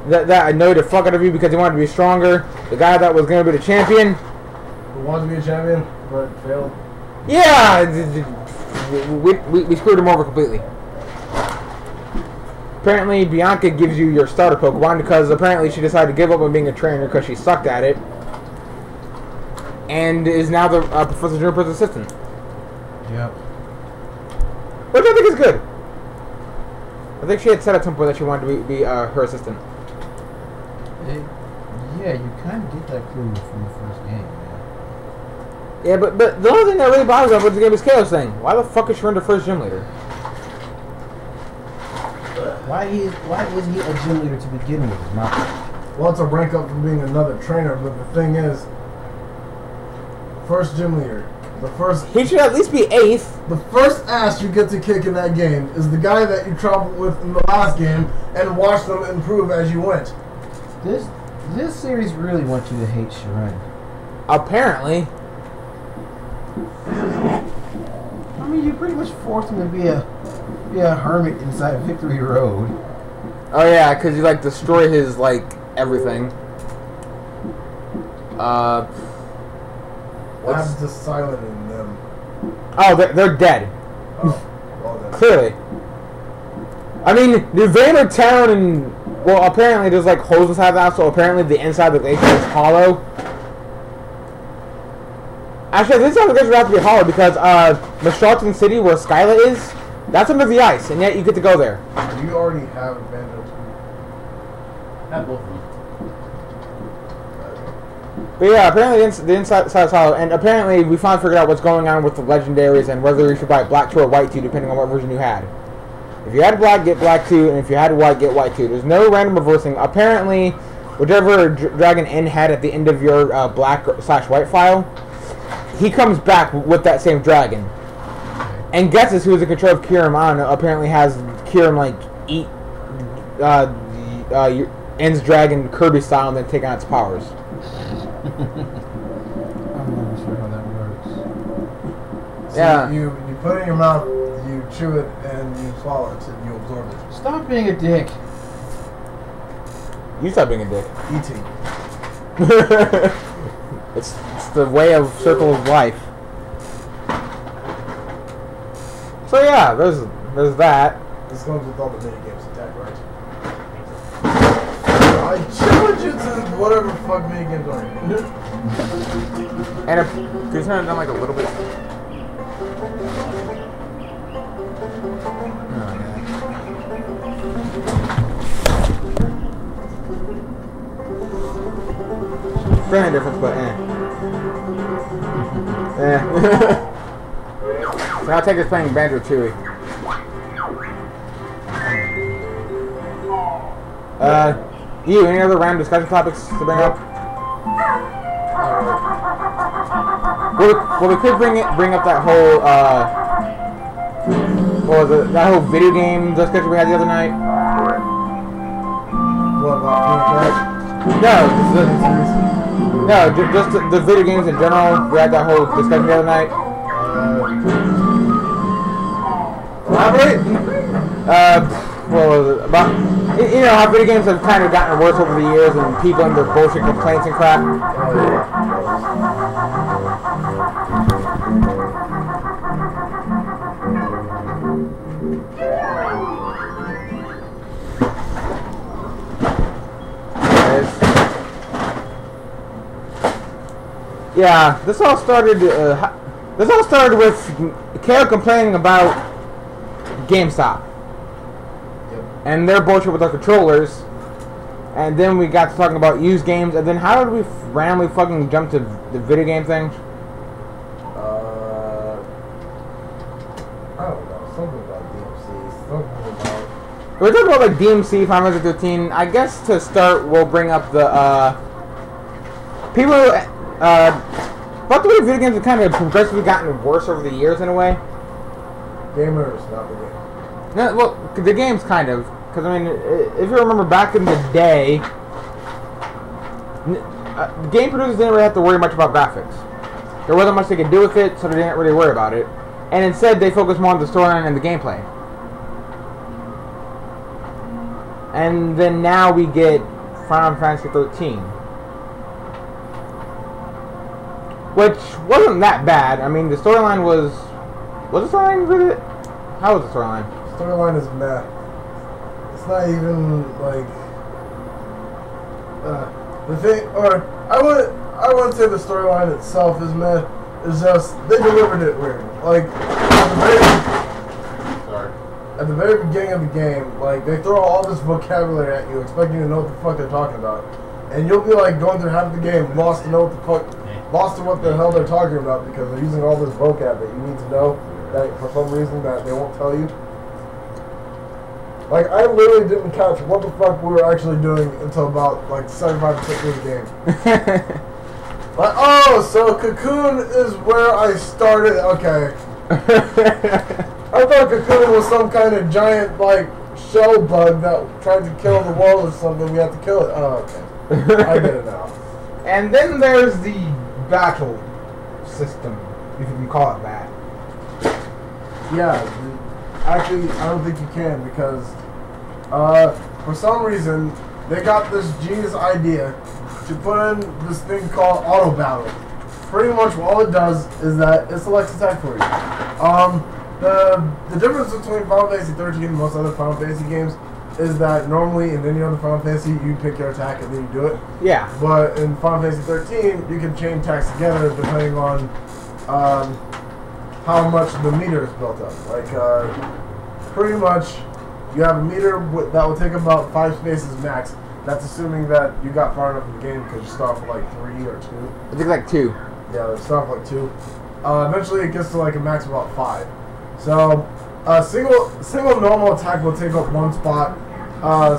That annoyed the fuck out of you because he wanted to be stronger? The guy that was going to be the champion? Who wanted to be a champion, but failed. Yeah! We screwed him over completely. Apparently, Bianca gives you your starter Pokemon because apparently she decided to give up on being a trainer because she sucked at it. And is now the Professor Juniper's assistant. Yep. Which I think is good. I think she had said at some point that she wanted to be her assistant. Yeah, you kind of get that clue from the first game, man. Yeah, but the only thing that really bothers me with the game is Chaos thing. Why the fuck is Shirin the first gym leader? Why is he a gym leader to begin with? Not Well, it's a rank up from being another trainer, but the thing is, first gym leader. He should at least be 8th. The first ass you get to kick in that game is the guy that you traveled with in the last game and watch them improve as you went. This series really wants you to hate Shirin. Apparently. I mean, you pretty much forced him to be a hermit inside Victory Road. Oh yeah, because you like destroy his like everything. What happens to Silent in them? Oh, they're dead. Oh, well then. Clearly. I mean, Nuvana Town and well, apparently there's like holes inside that, so apparently the inside of the glacier is hollow. Actually, this inside of the glacier would have to be hollow because Mistralton City, where Skyla is, that's under the ice, and yet you get to go there. You already have Banjo Not both of them. But yeah, apparently the inside is hollow, and apparently we finally figured out what's going on with the legendaries and whether you should buy Black 2 or White 2, depending on what version you had. If you had Black, get Black 2, and if you had White, get White 2. There's no random reversing. Apparently, whichever Dragon N had at the end of your Black/White file, he comes back with that same dragon. And Guesses, who is in control of Kyurem, I don't know, apparently has Kyurem like eat N's dragon Kirby style and then take on its powers. I'm not sure how that works. So Yeah. You put it in your mouth, you chew it, and you swallow it, and you absorb it. Stop being a dick. You stop being a dick. Eating. It's the way of circle of life. So yeah, there's that. This comes with all the mini games attack, right? I challenge you to whatever fuck mini games are. And if you turn it down like a little bit. Fair difference, but So I'll take this playing Banjo Tooie. Any other random discussion topics to bring up? Well, we could bring up that whole that whole video game discussion we had the other night. What about No, just the video games in general. We had that whole discussion the other night. Elaborate? What was it? About, you know how video games have kind of gotten worse over the years and people and their bullshit complaints and crap? Yeah, this all started with Kale complaining about GameStop and their bullshit with their controllers, and then we got to talking about used games, and then how did we randomly fucking jump to the video game thing? I don't know, something about DMC, something about... We're talking about like DMC, Final Fantasy 13. I guess to start, we'll bring up the people who, but the way video games have kind of progressively gotten worse over the years in a way. Gamers, not the game. No, well, the games kind of, because I mean, if you remember back in the day, game producers didn't really have to worry much about graphics. There wasn't much they could do with it, so they didn't really worry about it. And instead, they focused more on the storyline and the gameplay. And then now we get Final Fantasy 13. Which wasn't that bad. I mean, the storyline was the storyline really? How was the storyline? Storyline is meh. It's not even like the thing, or I wouldn't say the storyline itself is meh. It's just they delivered it weird. Like at the very beginning of the game, like they throw all this vocabulary at you, expecting you to know what the fuck they're talking about, and you'll be like going through half the game, lost to know what the fuck. Lost to what the hell they're talking about because they're using all this vocab that you need to know that for some reason that they won't tell you. Like, I literally didn't catch what the fuck we were actually doing until about, like, 75% through the game. Like, oh, so Cocoon is where I started. Okay. I thought Cocoon was some kind of giant, like, shell bug that tried to kill the world or something. We had to kill it. Oh, okay. I get it now. And then there's the battle system, if you can call it that. Yeah, actually, I don't think you can because, for some reason, they got this genius idea to put in this thing called auto battle. Pretty much all it does is that it selects attack for you. The difference between Final Fantasy 13 and most other Final Fantasy games is that normally in any other Final Fantasy you pick your attack and then you do it. Yeah. But in Final Fantasy 13 you can chain attacks together depending on how much the meter is built up. Like pretty much you have a meter that will take about 5 spaces max. That's assuming that you got far enough in the game because you start with like 3 or 2. I think like 2. Yeah, it starts with like 2. Eventually it gets to like a max of about 5. So a single normal attack will take up 1 spot.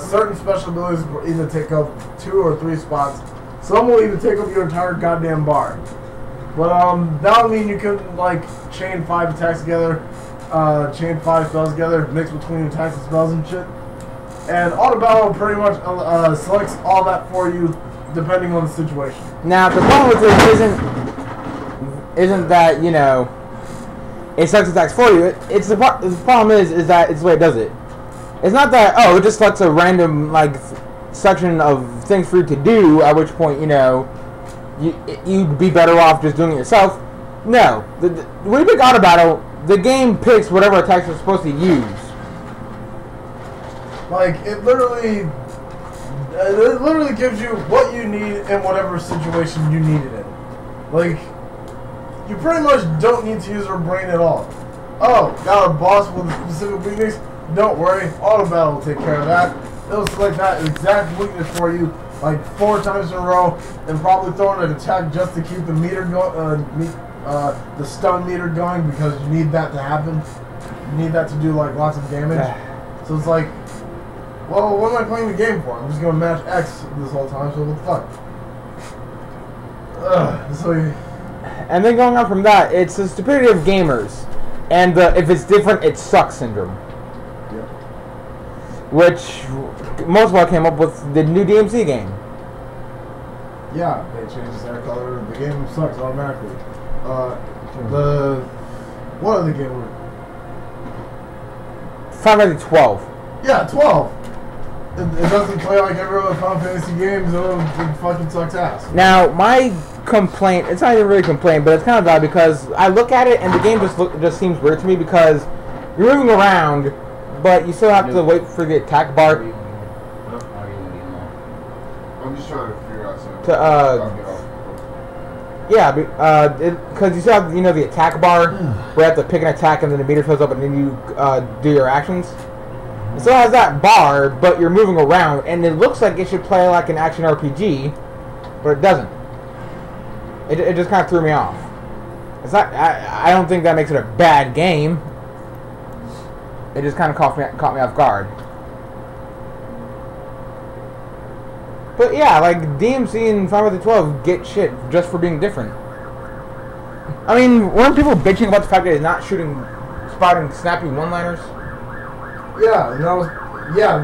Certain special abilities will either take up 2 or 3 spots. Some will even take up your entire goddamn bar. But that would mean you can like chain 5 attacks together, chain 5 spells together, mix between attacks and spells and shit. And auto battle pretty much selects all that for you depending on the situation. Now the problem with this isn't that, you know, it selects attacks for you. It's the problem is that it's the way it does it. It's not that, oh, it just selects a random like section of things for you to do, at which point, you know, you'd be better off just doing it yourself. No, when you pick auto battle, the game picks whatever attacks you're supposed to use. Like it literally gives you what you need in whatever situation you need it in. Like you pretty much don't need to use your brain at all. Oh, got a boss with a specific weakness? Don't worry, auto battle will take care of that. It'll select that exact weakness for you like 4 times in a row, and probably throwing an attack just to keep the meter going, the stun meter going, because you need that to happen. You need that to do like lots of damage. So it's like, well, what am I playing the game for? I'm just gonna match X this whole time. So what the fuck? And then going on from that, it's the stupidity of gamers, and if it's different, it sucks syndrome. Yep. Which most of all came up with the new DMC game. Yeah, they changed the hair color. The game sucks automatically. What other game? Final Fantasy 12. Yeah, 12. It doesn't play like every other Final Fantasy game, so it fucking sucks ass. Now, my complaint, it's not even really a complaint, but it's kind of bad because I look at it and the game just seems weird to me because you're moving around, but you still have to wait for the attack bar I'm just trying to figure out something. because you still have, the attack bar where you have to pick an attack and then the meter fills up and then you do your actions. It still has that bar, but you're moving around, and it looks like it should play like an action RPG, but it doesn't. It just kind of threw me off. It's not. I don't think that makes it a bad game. It just kind of caught me off guard. But yeah, like DMC and Final Fantasy 12 get shit just for being different. I mean, weren't people bitching about the fact that it's not spouting snappy one-liners? Yeah, and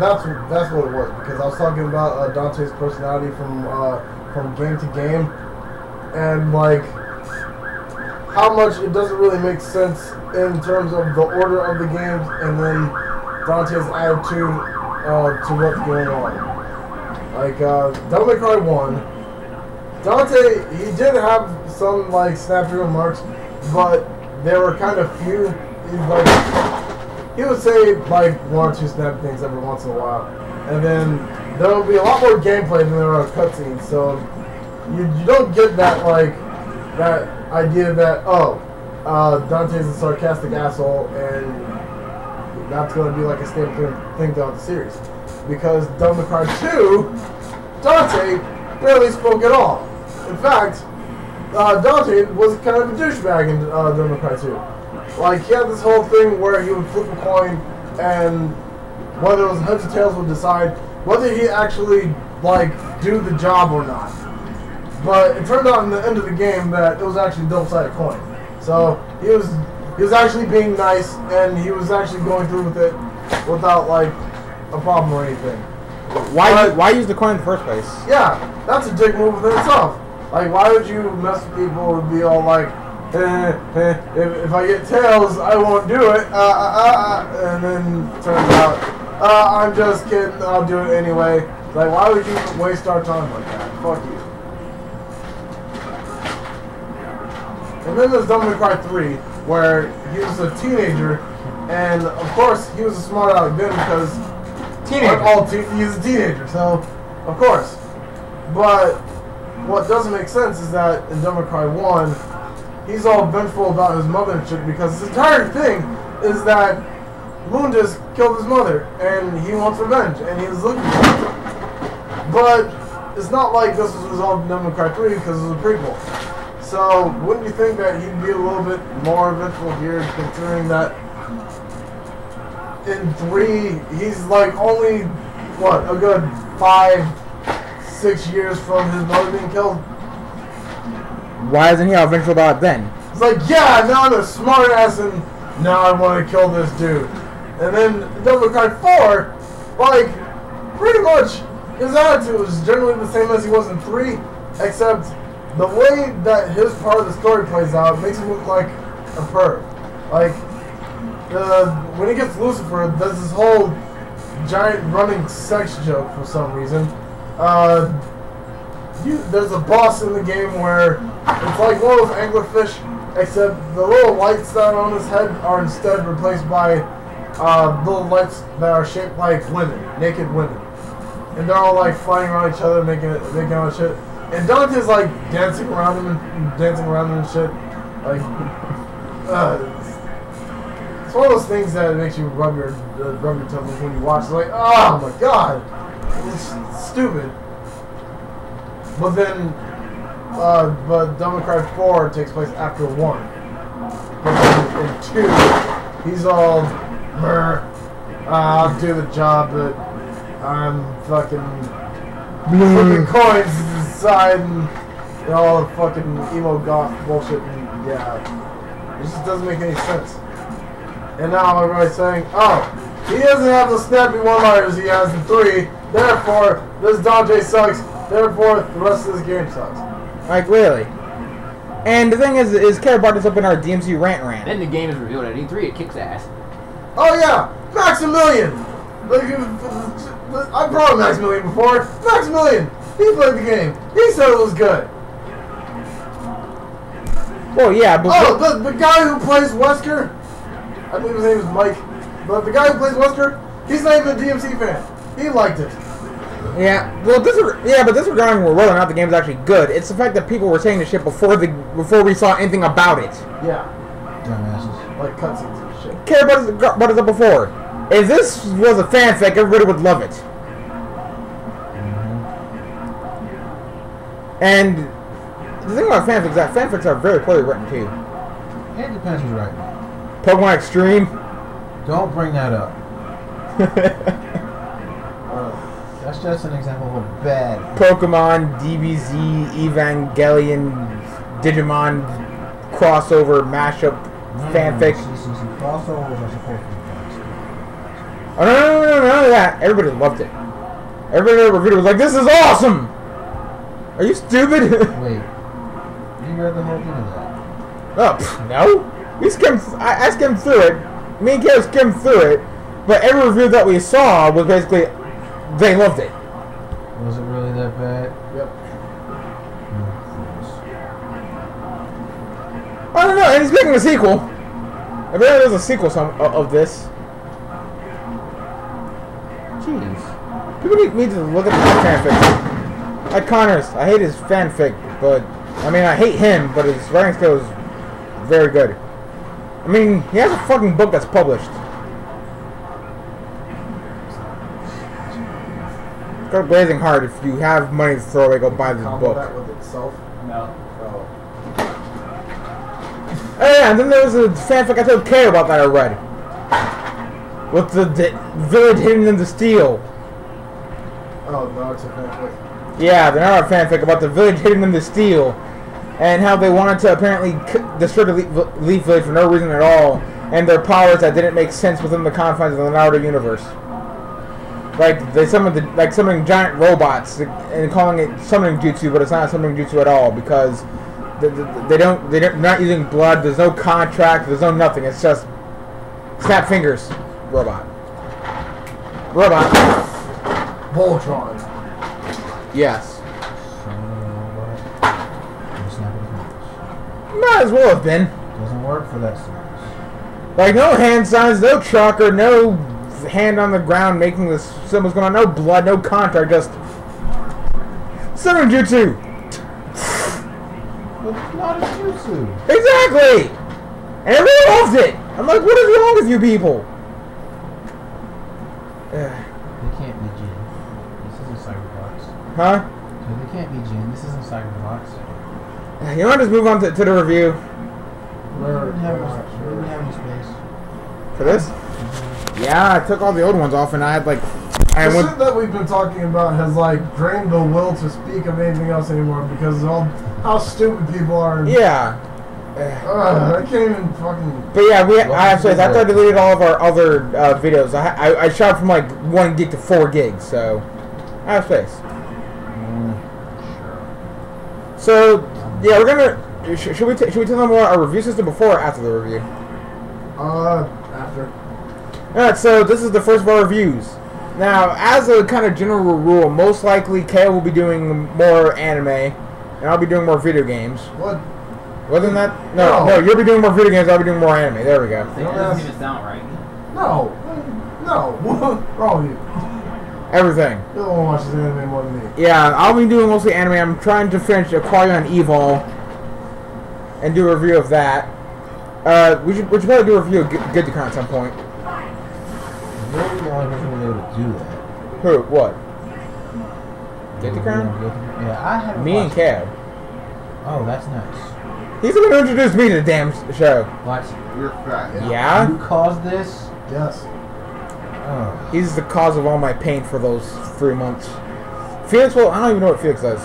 that's what it was, because I was talking about Dante's personality from game to game, and like how much it doesn't really make sense in terms of the order of the games, and then Dante's attitude to what's going on. Like Devil May Cry 1, Dante, he did have some like snappy remarks, but they were kind of few. He would say like 1 or 2 snap things every once in a while, and then there will be a lot more gameplay than there are cutscenes. So you don't get that like that idea that Dante's a sarcastic asshole and that's going to be like a staple thing throughout the series, because Devil May Cry 2, Dante barely spoke at all. In fact, Dante was kind of a douchebag in Devil May Cry 2. Like, he had this whole thing where he would flip a coin, and whether it was heads or tails would decide whether he actually, like, do the job or not. But it turned out in the end of the game that it was actually a double-sided coin. So, he was actually being nice, and he was actually going through with it without, like, a problem or anything. Why use the coin in the first place? Yeah, that's a dick move within itself. Like, why would you mess with people and be all like, if I get tails, I won't do it, and then turns out, I'm just kidding, I'll do it anyway. Like, why would you waste our time like that? Fuck you. And then there's Devil May Cry 3, where he was a teenager, and of course, he was a smart aleck then because he's a teenager, so, of course. But what doesn't make sense is that in Devil May Cry 1, he's all vengeful about his mother and shit, because his entire thing is that Mundus killed his mother, and he wants revenge, and he was looking for it. But it's not like this was resolved in Devil May Cry 3, because it was a prequel. So, wouldn't you think that he'd be a little bit more vengeful here, considering that in 3, he's like only, what, a good 5-6 years from his mother being killed? Why isn't he all vengeful about it then? It's like, yeah, now I'm a smart ass and now I want to kill this dude. And then Devil May Cry 4, like, pretty much his attitude was generally the same as he was in 3, except the way that his part of the story plays out makes him look like a perv. Like, when he gets Lucifer, there's this whole giant running sex joke for some reason. there's a boss in the game where it's like one of those anglerfish, except the little lights that are on his head are instead replaced by little lights that are shaped like women, naked women. And they're all like flying around each other, making all shit. And Dante's like dancing around them and shit. Like, it's one of those things that makes you rub your temples when you watch. It's like, oh my god, it's stupid. But then, but Devil May Cry 4 takes place after 1. But then in 2, he's all, I'll do the job, but I'm fucking flipping coins inside and all the fucking emo goth bullshit. And yeah, it just doesn't make any sense. And now everybody's saying, oh, he doesn't have the snappy one-liners he has in 3, therefore this Dante sucks, therefore the rest of this game sucks. Like, really? And the thing is Kara brought this up in our DMC rant. Then the game is revealed at E3, it kicks ass. Oh yeah, Maximilian! Like, I brought up Maximilian before. Maximilian! He played the game. He said it was good. Well, yeah, but... Oh, the guy who plays Wesker, I believe his name is Mike, but the guy who plays Wesker, he's not even a DMC fan. He liked it. Yeah, well, but disregarding whether or not the game's actually good, it's the fact that people were saying the shit before we saw anything about it. Yeah. Dumbasses. Like cutscenes and shit. Kara brought it up before. If this was a fanfic, everybody would love it. And the thing about fanfics is that fanfics are very poorly written too. It depends who's writing. Pokemon Extreme. Don't bring that up. That's just an example of a bad. Pokemon, DBZ, Evangelion, Digimon crossover mashup fanfic. Crossovers are supposed to be fast. Oh no, none of that. Everybody loved it. Everybody that reviewed it was like, "This is awesome." Are you stupid? Wait, you read the whole thing of that? Oh, no. I skimmed through it. Me and Kara skimmed through it. But every review that we saw was basically, they loved it. Was it really that bad? Yep. I don't know. And he's making a sequel. I bet there's a sequel of this. Jeez. People need to look at the fanfic. Like Connors, I hate his fanfic, but I mean, I hate him, but his writing skill is very good. I mean, he has a fucking book that's published. Go to Blazing Heart. If you have money to throw away, go buy this Combo book. that with itself. No. Oh. Oh yeah, and then there was a fanfic I told Kara about that I read. With the village hidden in the steel. Oh, no, it's a fanfic. Yeah, they're not a fanfic about the village hidden in the steel, and how they wanted to apparently destroy the Leaf Village for no reason at all, and their powers that didn't make sense within the confines of the Naruto universe. Like they summoning giant robots and calling it summoning jutsu, but it's not summoning jutsu at all because they're not using blood. There's no contract. There's no nothing. It's just snap fingers, robot. Voltron. Yes. Might as well have been. Doesn't work for that series. Like no hand signs, no chakra, no hand on the ground making the symbols going on, no blood, no contract, just summon jutsu. But it's not a jutsu. Exactly. And everyone loves it. I'm like, what is wrong with you people? They can't be Jin. This isn't Cyberbox. Huh? So they can't be Jin. This isn't Cyberbox. You want to just move on to the review We didn't have any space. for this? Yeah, I took all the old ones off and I had like... The shit that we've been talking about has like drained the will to speak of anything else anymore because of all how stupid people are. And, Yeah. I can't even fucking. But yeah, I have space. After I deleted all of our other videos, I shot from like 1 gig to 4 gigs, so I have space. So yeah, we're gonna. Should we tell them about our review system before or after the review? After. Alright, so this is the first of our reviews. Now, as a kind of general rule, most likely Kale will be doing more anime, and I'll be doing more video games. What? Wasn't that? No, you'll be doing more video games, I'll be doing more anime. There we go. That doesn't even sound right. No. What's wrong with you? Everything. You don't want to watch this anime more than me. Yeah, I'll be doing mostly anime. I'm trying to finish Aquarion Evil and do a review of that. We should probably do a review of Good at some point. You're the only person who was able to do that. Who? What? Get-to-Crown? Yeah, I haven't. Me and Cab. Oh, that's nice. He's the one who introduced me to the damn show. What? You're fat. Yeah? You caused this? Yes. Oh. He's the cause of all my pain for those 3 months. Felix, well, I don't even know what Felix does.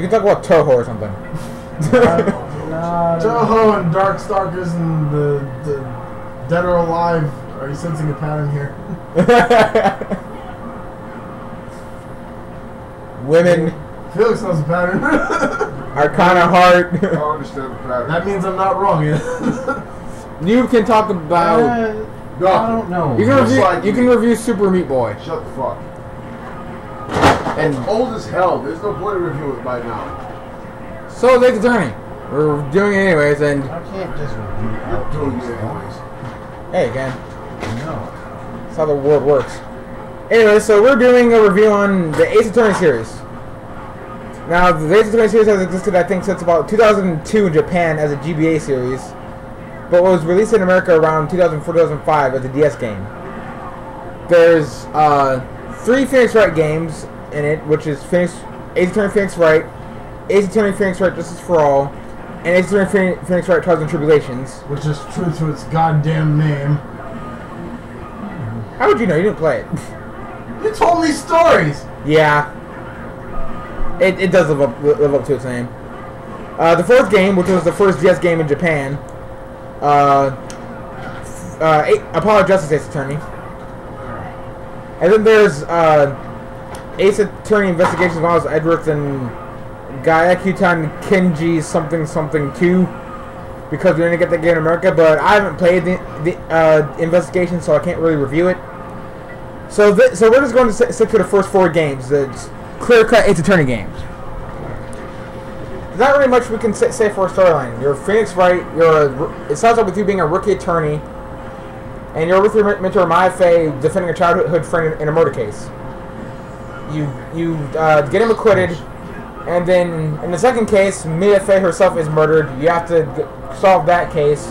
You can talk about Toho or something. No. Toho and Darkstalkers and the Dead or Alive. Are you sensing a pattern here? Women Felix knows a pattern. are kind of hard. I don't understand the pattern. That means I'm not wrong. You can talk about. No. I don't know. You can Just review. like You can review Super Meat Boy. Shut the fuck. And It's old as hell. There's no point in reviewing it by now. so is Attorney. We're doing it anyways, and I can't just review You're doing it outtakes, anyways. hey, again, No. that's how the world works. Anyway, so we're doing a review on the Ace Attorney series. Now, the Ace Attorney series has existed, I think, since about 2002 in Japan as a GBA series, but was released in America around 2004-2005 as a DS game. There's 3 Phoenix Wright games in it, which is Ace Attorney Phoenix Wright, Ace Attorney Phoenix Wright Justice for All, and Ace Attorney Phoenix Wright Trials and Tribulations. Which is true to its goddamn name. How would you know? You didn't play it. You told me stories! Yeah. It does live up to its name. The 4th game, which was the first DS game in Japan, Apollo Justice Ace Attorney. And then there's Ace Attorney Investigations of Miles Edgeworth and Gyakutan Kenji something 2, because we didn't get that game in America, but I haven't played the investigation, so I can't really review it. So we're just going to stick to the first 4 games, the clear-cut Ace Attorney games. There's not really much we can say for a storyline. You're Phoenix Wright. It starts off with you being a rookie attorney, and you're with your mentor Maya Fey defending a childhood friend in a murder case. You get him acquitted, and then in the second case, Mia Fey herself is murdered. You have to solve that case,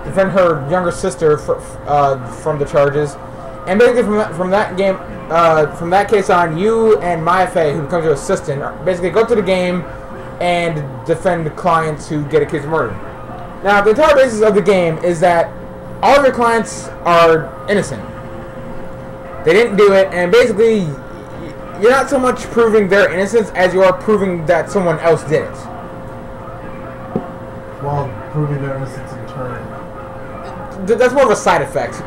defend her younger sister from the charges, and basically from that case on, you and Maya Fey, who becomes your assistant, basically go to the game and defend the clients who get accused of murder. Now, the entire basis of the game is that all of your clients are innocent. They didn't do it, and basically, you're not so much proving their innocence as you are proving that someone else did it. While proving their innocence in turn. That's more of a side effect.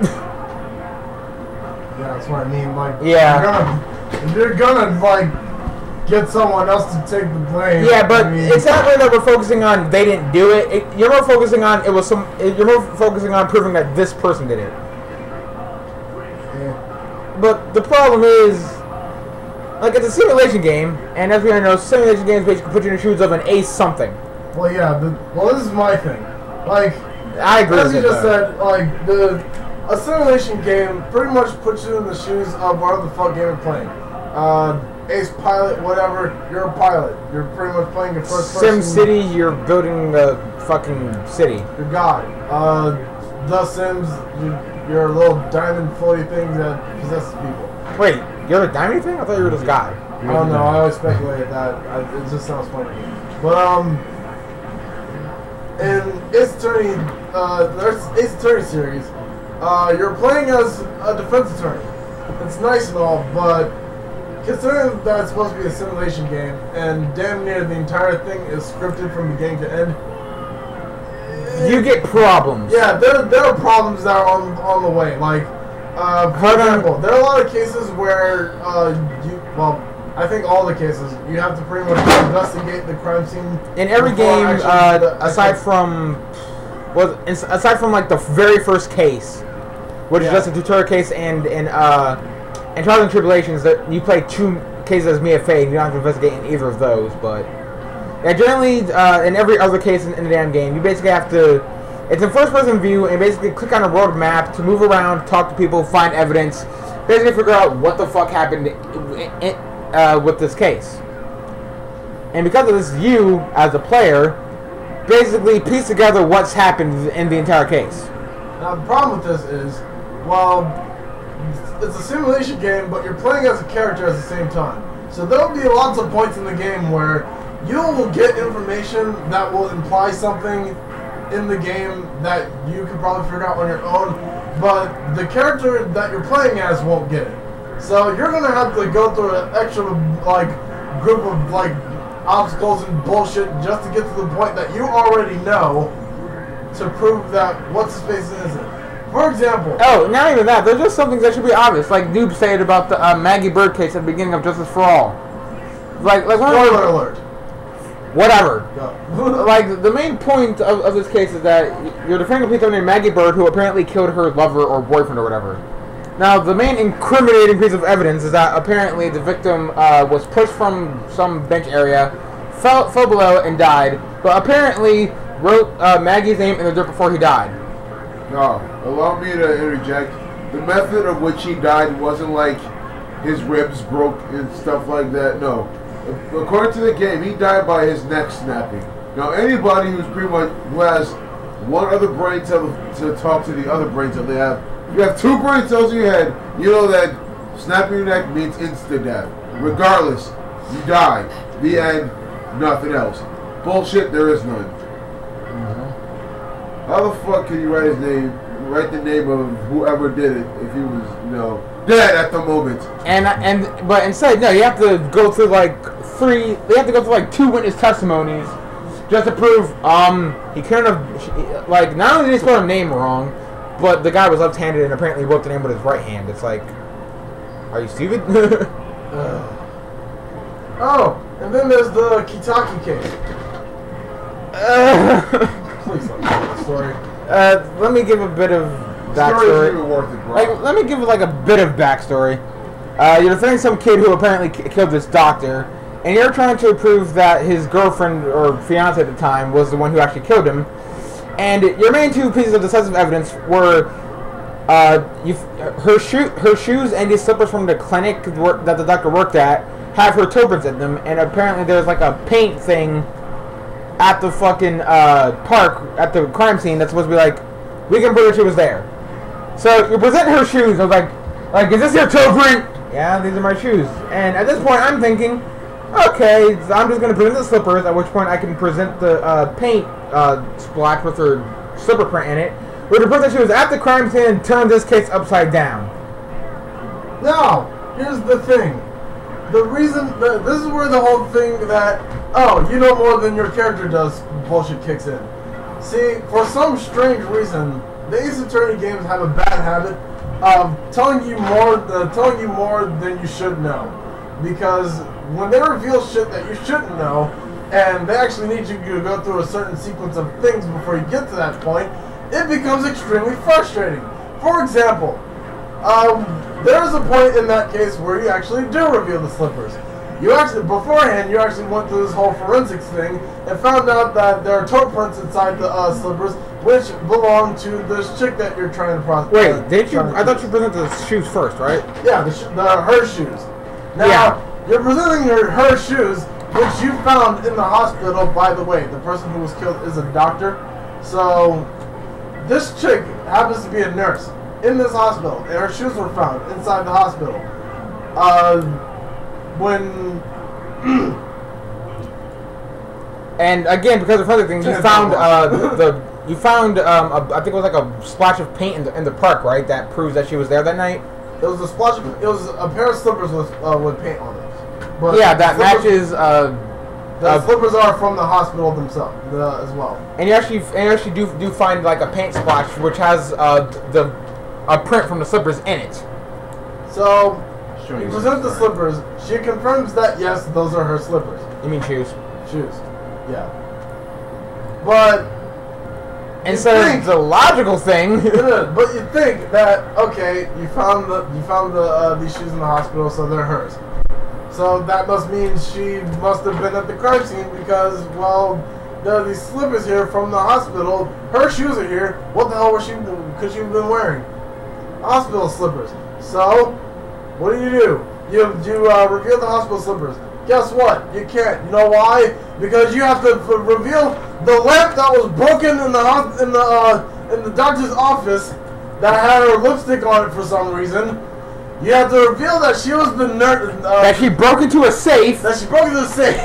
Yeah, that's what I mean. Like, Yeah. if you're gonna like get someone else to take the blame. Yeah, but I mean, it's not really that we're focusing on they didn't do it. You're more focusing on You're more focusing on proving that this person did it. yeah. But the problem is, like, it's a simulation game, and as we all know, simulation games basically put you in the shoes of an ace something. Well, yeah. This is my thing. Like, I agree as with you it, just though. said, like a simulation game pretty much puts you in the shoes of whatever the fuck game you're playing. Ace Pilot, whatever. You're a pilot. You're pretty much playing a first person. Sim City, you're building the fucking city. You're God. The Sims, you're a little diamond floaty thing that possesses people. Wait, you're a diamond thing? I thought you were this guy. I don't know. I always speculated that. It just sounds funny to me. But in Ace Attorney, there's Ace Attorney series. You're playing as a defense attorney. It's nice and all, but considering that it's supposed to be a simulation game, and damn near the entire thing is scripted from beginning to end, You get problems. yeah, there are problems that are on the way. Like, for example, there are a lot of cases where I think all the cases, you have to pretty much investigate the crime scene. In every before game, actually aside from like the very first case, which is Yeah. just a tutorial case, and in and Trials and Tribulations, that you play 2 cases as Mia Fey, and you don't have to investigate in either of those. But yeah, generally, in every other case in the damn game, you basically have to. It's in first-person view, and you basically click on a road map to move around, talk to people, find evidence, basically figure out what the fuck happened with this case. And because of this, you, as a player, basically piece together what's happened in the entire case. Now, the problem with this is, well, it's a simulation game, but you're playing as a character at the same time. So there'll be lots of points in the game where you will get information that will imply something in the game that you could probably figure out on your own, but the character that you're playing as won't get it. So you're gonna have to go through an extra group of obstacles and bullshit just to get to the point that you already know to prove that what's his face isn't. For example. Oh, not even that. There's just some things that should be obvious, like Noob said about the Maggie Bird case at the beginning of Justice for All. Spoiler alert. Whatever. Like, the main point of this case is that you're defending a police officer named Maggie Bird who apparently killed her lover or boyfriend or whatever. Now, the main incriminating piece of evidence is that apparently the victim was pushed from some bench area, fell below and died, but apparently wrote Maggie's name in the dirt before he died. No, allow me to interject. The method of which he died wasn't like his ribs broke and stuff like that. No. According to the game, he died by his neck snapping. Now, anybody who has one other brain cell to talk to the other brain cell they have, if you have 2 brain cells in your head, you know that snapping your neck means instant death. Regardless, you die. The end. Nothing else. Bullshit. There is none. How the fuck can you write the name of whoever did it if he was, dead at the moment? But instead, no, you have to go through they have to go through 2 witness testimonies just to prove he couldn't have, not only did he spell a name wrong, but the guy was left-handed and apparently wrote the name with his right hand. It's like, are you stupid? Oh, and then there's the Kitaki case. Please don't tell the story. Let me give a bit of backstory. Even worth it, bro. Let me give a bit of backstory. You're defending some kid who apparently killed this doctor, and you're trying to prove that his girlfriend or fiance at the time was the one who actually killed him. And your main 2 pieces of decisive evidence were her shoes and the slippers from the clinic that the doctor worked at have her toe prints in them, and apparently there's a paint thing at the fucking park at the crime scene that's supposed to be we can prove she was there. So you present her shoes. I was like, is this your toe print? Yeah, these are my shoes. And at this point, I'm thinking, okay, so I'm just gonna present the slippers. At which point, I can present the paint splotch with her slipper print in it. Which would prove that she was at the crime scene and turned this case upside down. No, here's the thing. The reason this is where the whole thing that you know more than your character does bullshit kicks in. See, for some strange reason, the Ace Attorney games have a bad habit of telling you more than you should know, because when they reveal shit that you shouldn't know, and they actually need you to go through a certain sequence of things before you get to that point, it becomes extremely frustrating. For example, there's a point in that case where you actually do reveal the slippers. Beforehand, you actually went through this whole forensics thing and found out that there are toe prints inside the slippers, which belong to this chick that you're trying to prosecute. Wait, didn't you? I thought you presented the shoes first, right? Yeah, her shoes. Now, you're presenting her shoes, which you found in the hospital. By the way, the person who was killed is a doctor. So, this chick happens to be a nurse in this hospital, and her shoes were found inside the hospital. And again, because of other things, you found I think it was a splash of paint in the park, right? That proves that she was there that night. It was a pair of slippers with paint on them. But yeah, that matches. The slippers are from the hospital themselves as well. And you actually do find a paint splash which has a print from the slippers in it. So you present the slippers. She confirms that yes, those are her slippers. You mean shoes? Shoes. Yeah. But instead of the logical thing. But you think that okay, you found these shoes in the hospital, so they're hers. So that must mean she must have been at the crime scene because, well, there are these slippers here from the hospital. Her shoes are here. What the hell could she have been wearing? Hospital slippers. So, what do? You reveal the hospital slippers. Guess what? You can't. You know why? Because you have to reveal the lamp that was broken in the doctor's office that had her lipstick on it for some reason. You have to reveal that she was the nurse. That she broke into a safe. That she broke into the safe.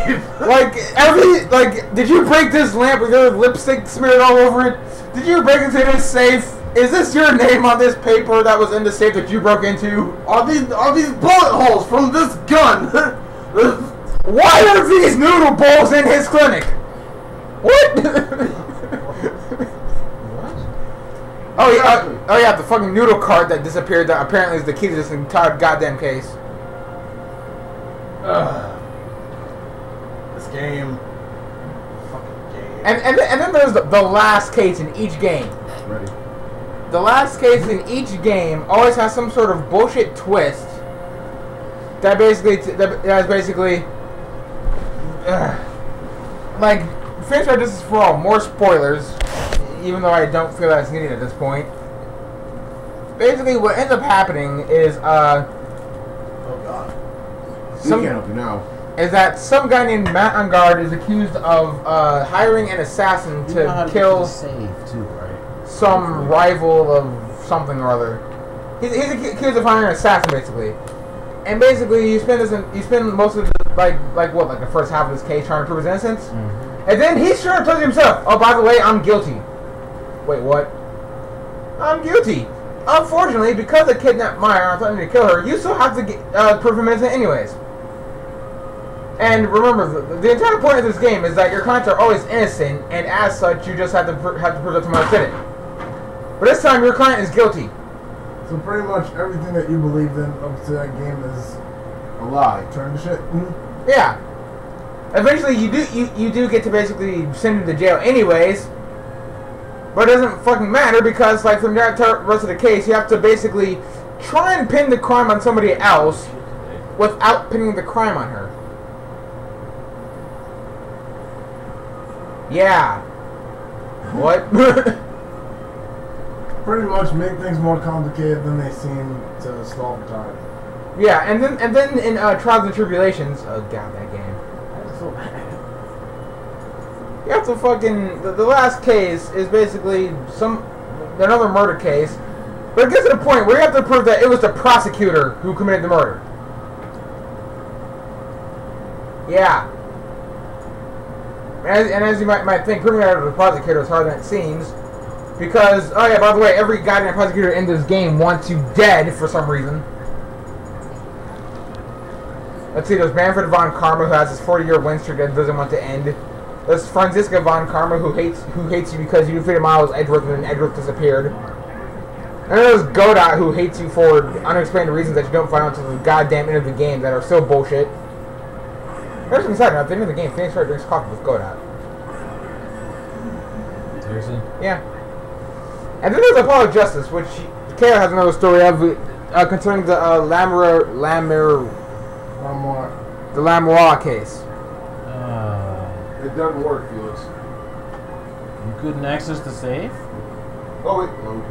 Did you break this lamp with your lipstick smeared all over it? Did you break into this safe? Is this your name on this paper that was in the safe that you broke into? Are these bullet holes from this gun? Why are these noodle bowls in his clinic? What? Oh yeah, the fucking noodle cart that disappeared that apparently is the key to this entire goddamn case. This game. Fucking game. And then there's the last case in each game. Ready. The last case in each game always has some sort of bullshit twist that is basically like Finish Our Distance for All, more spoilers, even though I don't feel that it's needed at this point. Basically, what ends up happening is oh god. You can't help you now. Is that some guy named Matt on guard is accused of hiring an assassin to kill some rival of something or other. He's accused of hiring an assassin, basically. And basically, you spend most of the the first half of this case trying to prove his innocence, and then he's trying to prove himself. Oh, by the way, I'm guilty. Wait, what? I'm guilty. Unfortunately, because I kidnapped Maya and threatened to kill her, you still have to prove him innocent anyways. And remember, the entire point of this game is that your clients are always innocent, and as such, you just have to prove that someone else did it. But this time, your client is guilty. So pretty much everything that you believed in up to that game is A lie. turned to shit. Yeah. Eventually, you do get to basically send him to jail anyways. But it doesn't fucking matter because, like, from the rest of the case, you have to basically try and pin the crime on somebody else without pinning the crime on her. Yeah. What? Pretty much make things more complicated than they seem to stall for time. Yeah, and then in Trials and Tribulations, oh god, that game. You have to fucking the last case is basically another murder case, but it gets to the point where you have to prove that it was the prosecutor who committed the murder. Yeah. And as you might think, proving that it was the prosecutor is harder than it seems. Because, oh yeah, by the way, every goddamn prosecutor in this game wants you dead for some reason. Let's see, there's Manfred von Karma, who has his 40-year win streak that doesn't want to end. There's Franziska von Karma, who hates you because you defeated Miles Edgeworth and then Edgeworth disappeared. And then there's Godot, who hates you for unexplained reasons that you don't find out until the goddamn end of the game that are so bullshit. There's some side note, at the end of the game, Phoenix Wright drinks coffee with Godot. Seriously? Yeah. And then there's Apollo Justice, which Kara has another story of concerning the Lamois case. It doesn't work, Felix. You couldn't access the safe? Oh, wait. No.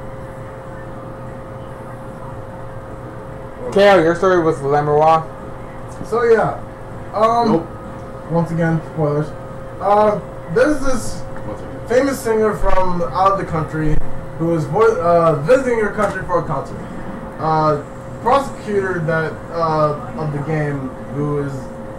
Kara, your story with Lamois? So yeah. Nope. Once again, spoilers. There's this famous singer from out of the country who is visiting your country for a concert. Prosecutor of the game, who is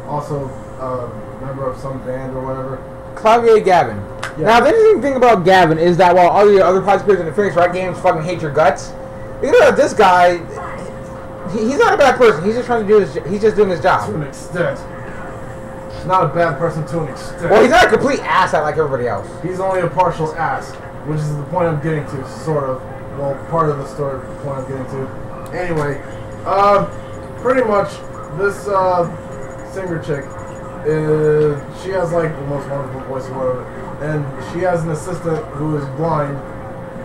also a member of some band or whatever. Clavier Gavin. Yeah. Now, the interesting thing about Gavin is that while all the other prosecutors in the Phoenix Wright games fucking hate your guts, you know that this guy, he's not a bad person. He's just trying to do he's just doing his job. To an extent. He's not a bad person to an extent. Well, he's not a complete asshat like everybody else. He's only a partial ass, which is the point I'm getting to, sort of. Well, part of the story, the point I'm getting to. Anyway, pretty much, this singer chick, she has like the most wonderful voice or whatever. and she has an assistant who is blind,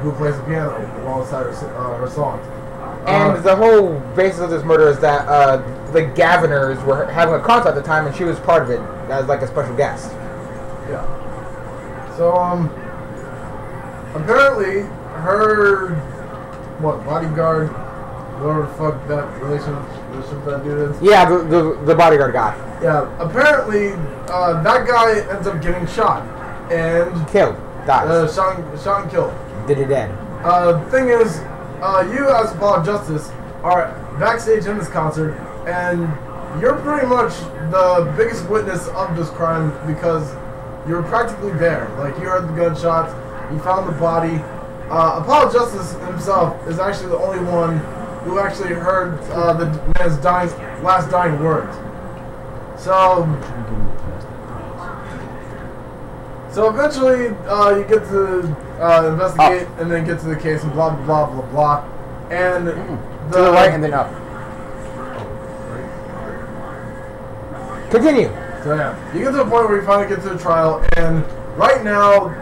who plays the piano alongside her songs. And the whole basis of this murder is that the Gaviners were having a concert at the time, and she was part of it as like a special guest. Yeah. So apparently her bodyguard, whatever the fuck that relationship that dude is. Yeah, the bodyguard guy. Yeah. Apparently that guy ends up getting shot and Killed. Dies. shot and killed. Did it dead. The thing is, you as Apollo Justice are backstage in this concert, and you're pretty much the biggest witness of this crime because you're practically there. Like, you heard the gunshots, you found the body. Apollo Justice himself is actually the only one who actually heard the man's last dying words. So eventually, you get to investigate and then get to the case and blah blah blah blah blah, and To the right and then up. Continue. So yeah, you get to the point where you finally get to the trial, and right now,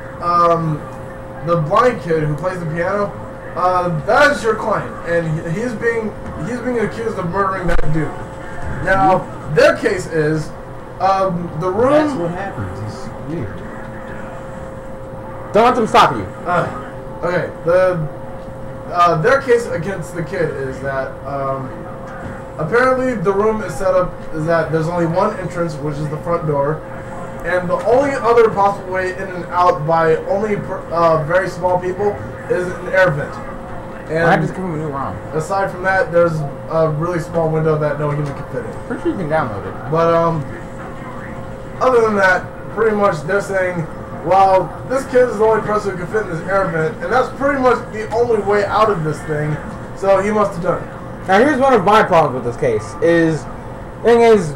the blind kid who plays the piano, that is your client, and he's being accused of murdering that dude. Now, their case is the room. That's what happens. It's weird. Don't let them stop you. Okay, their case against the kid is that apparently the room is set up is that there's only one entrance, which is the front door, and the only other possible way in and out by only very small people is an air vent. And I just give him a new ROM. aside from that, there's a really small window that no human can fit in. Pretty sure you can download it. But other than that, pretty much they're saying, well, this kid is the only person who can fit in this air vent, and that's pretty much the only way out of this thing, so he must have done it. Now here's one of my problems with this case. Thing is,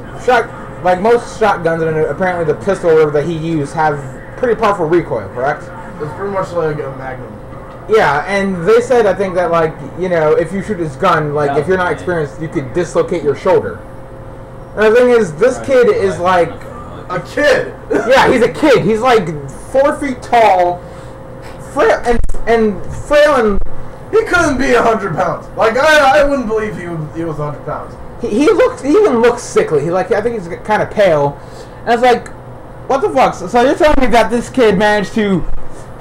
like most shotguns, and apparently the pistol or whatever that he used have pretty powerful recoil, correct? It's pretty much like a Magnum. Yeah, and they said, I think that, like, you know, if you shoot this gun, like, if you're not experienced, you could dislocate your shoulder. And the thing is, this kid is like a kid. Yeah, he's a kid. He's like 4 feet tall, frail and frail, and he couldn't be 100 pounds. Like I wouldn't believe he was 100 pounds. He even looks sickly. He I think he's kind of pale. And it's like, what the fuck? So you're telling me that this kid managed to?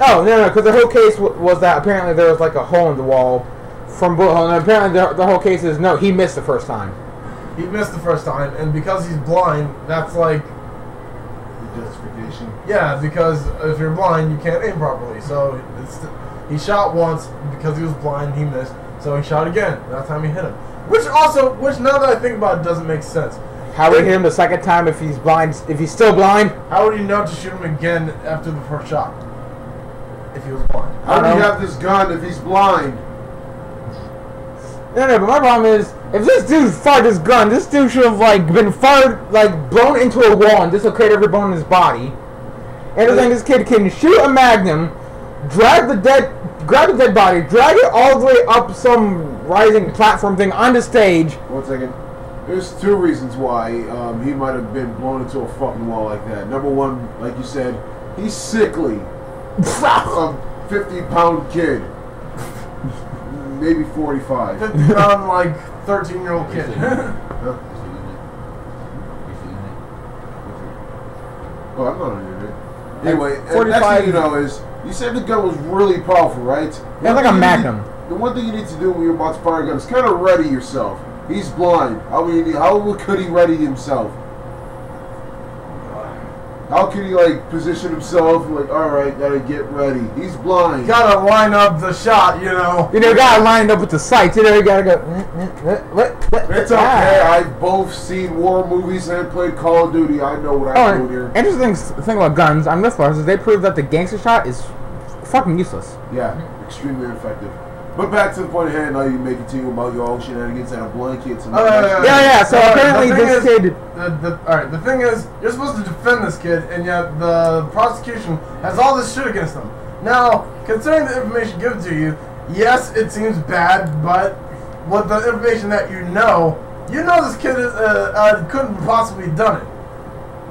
Oh no, because the whole case was that apparently there was like a hole in the wall from bullet hole, and apparently the whole case is no, he missed the first time. He missed the first time, and because he's blind, that's like justification. Yeah, because if you're blind, you can't aim properly. So he shot once because he was blind, he missed. So he shot again. That time he hit him. Which now that I think about it, doesn't make sense. How would he hit him the second time if he's blind? If he's still blind? How would he know to shoot him again after the first shot? If he was blind. How do you have this gun if he's blind? No, but my problem is, if this dude fired this gun, this dude should have been fired, blown into a wall and dislocated every bone in his body. And then this kid can shoot a magnum, grab the dead body, drag it all the way up some rising platform thing onto stage. 1 second. There's 2 reasons why he might have been blown into a fucking wall like that. Number 1, like you said, he's sickly. A 50-pound kid. Maybe 45. 50-pound, 13-year-old kid. Well, I'm not on internet. Anyway, 45. Next thing you know is, you said the gun was really powerful, right? Yeah, like a magnum. The one thing you need to do when you're about to fire a gun is kind of ready yourself. He's blind. I mean, how could he ready himself? How can he position himself? Alright, gotta get ready. He's blind. You gotta line up the shot, you know. You gotta line it up with the sights. You gotta go. It's okay. I've both seen war movies and played Call of Duty. I know what I'm doing here. Interesting thing about guns on this one is they prove that the gangster shot is fucking useless. Yeah, extremely ineffective. But back to the point at hand, now you may continue about your own shenanigans and a blankets and yeah. So apparently this kid. Alright, the thing is, you're supposed to defend this kid, and yet the prosecution has all this shit against him. Now, considering the information given to you, yes, it seems bad, but with the information that you know this kid couldn't have possibly done it.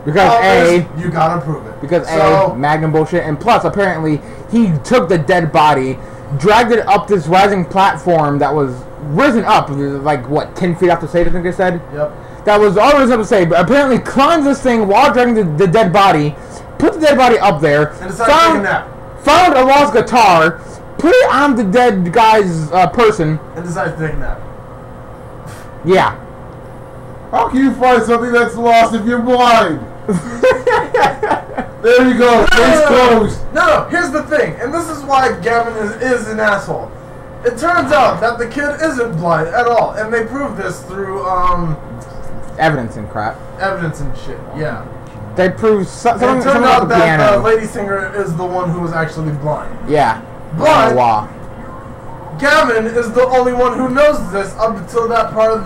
Because you gotta prove it. Because Magnum bullshit, and plus apparently he took the dead body, dragged it up this rising platform that was risen up, like what, 10 feet off the stage, I think they said. Yep. That was all risen up to say, but apparently climbed this thing while dragging the dead body, put the dead body up there, and decided to take a nap. Found a lost guitar, put it on the dead guy's person, and decided to take a nap. Yeah. How can you find something that's lost if you're blind? There you go. Case closed. No, here's the thing, and this is why Gavin is an asshole. It turns out that the kid isn't blind at all, and they proved this through evidence and crap. Evidence and shit. Yeah. They proved something. It turned out that the lady singer is the one who was actually blind. Yeah. But Gavin is the only one who knows this up until that part of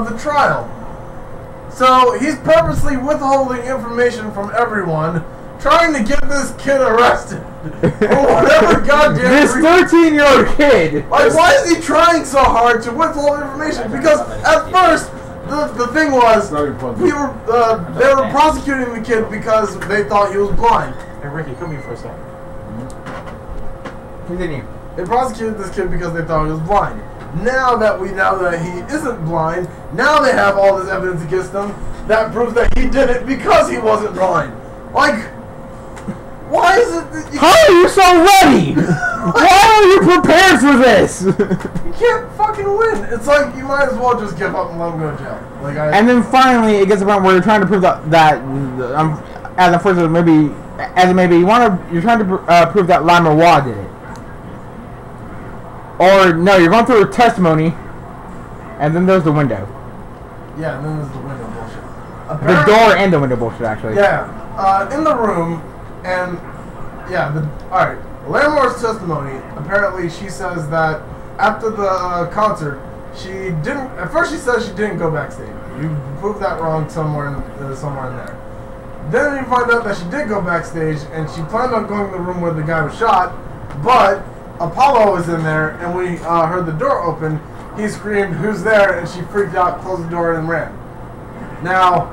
the trial. So he's purposely withholding information from everyone, trying to get this kid arrested for whatever goddamn this 13-year-old kid. Like, why is he trying so hard to withhold information? Because at first, the thing was, they were prosecuting the kid because they thought he was blind. Hey Ricky, come here for a second. Continue. They prosecuted this kid because they thought he was blind. Now that he isn't blind, now they have all this evidence against him that proves that he did it because he wasn't blind. Like, why is it that how are you so ready? Why are you prepared for this? You can't fucking win. It's like you might as well just give up and let him go to jail. Like, and then finally it gets to the point where you're trying to prove that as unfortunately maybe you're trying to prove that Lima Wah did it. Or no, you're going through a testimony, and then there's the window. Yeah, and then there's the window bullshit. The door and the window bullshit, actually. Yeah, in the room, and yeah, alright, Lamore's testimony, apparently she says that after the concert, at first she says she didn't go backstage. You proved that wrong somewhere in there. Then you find out that she did go backstage, and she planned on going to the room where the guy was shot, but Apollo was in there, and when he heard the door open, he screamed, "Who's there?" and she freaked out, closed the door, and ran. Now,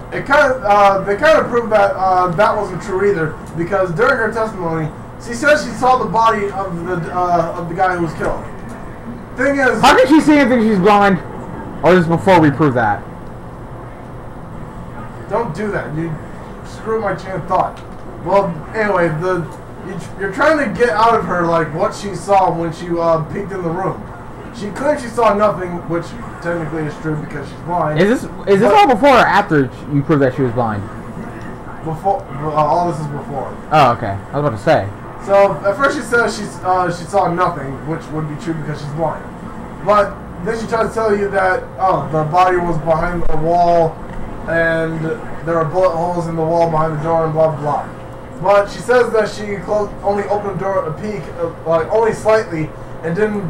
they kind of proved that that wasn't true either, because during her testimony, she says she saw the body of the guy who was killed. Thing is, how can she see anything? She's blind, or just before we prove that? Don't do that. You screw my chain of thought. Well, anyway, you're trying to get out of her like what she saw when she peeked in the room. She claims she saw nothing, which technically is true because she's blind. Is this all before or after you proved that she was blind? Before. All this is before. Oh, okay. I was about to say. So at first she says she saw nothing, which would be true because she's blind. But then she tries to tell you that the body was behind a wall, and there are bullet holes in the wall behind the door, and blah blah. But she says that she only opened the door a peek, like only slightly, and didn't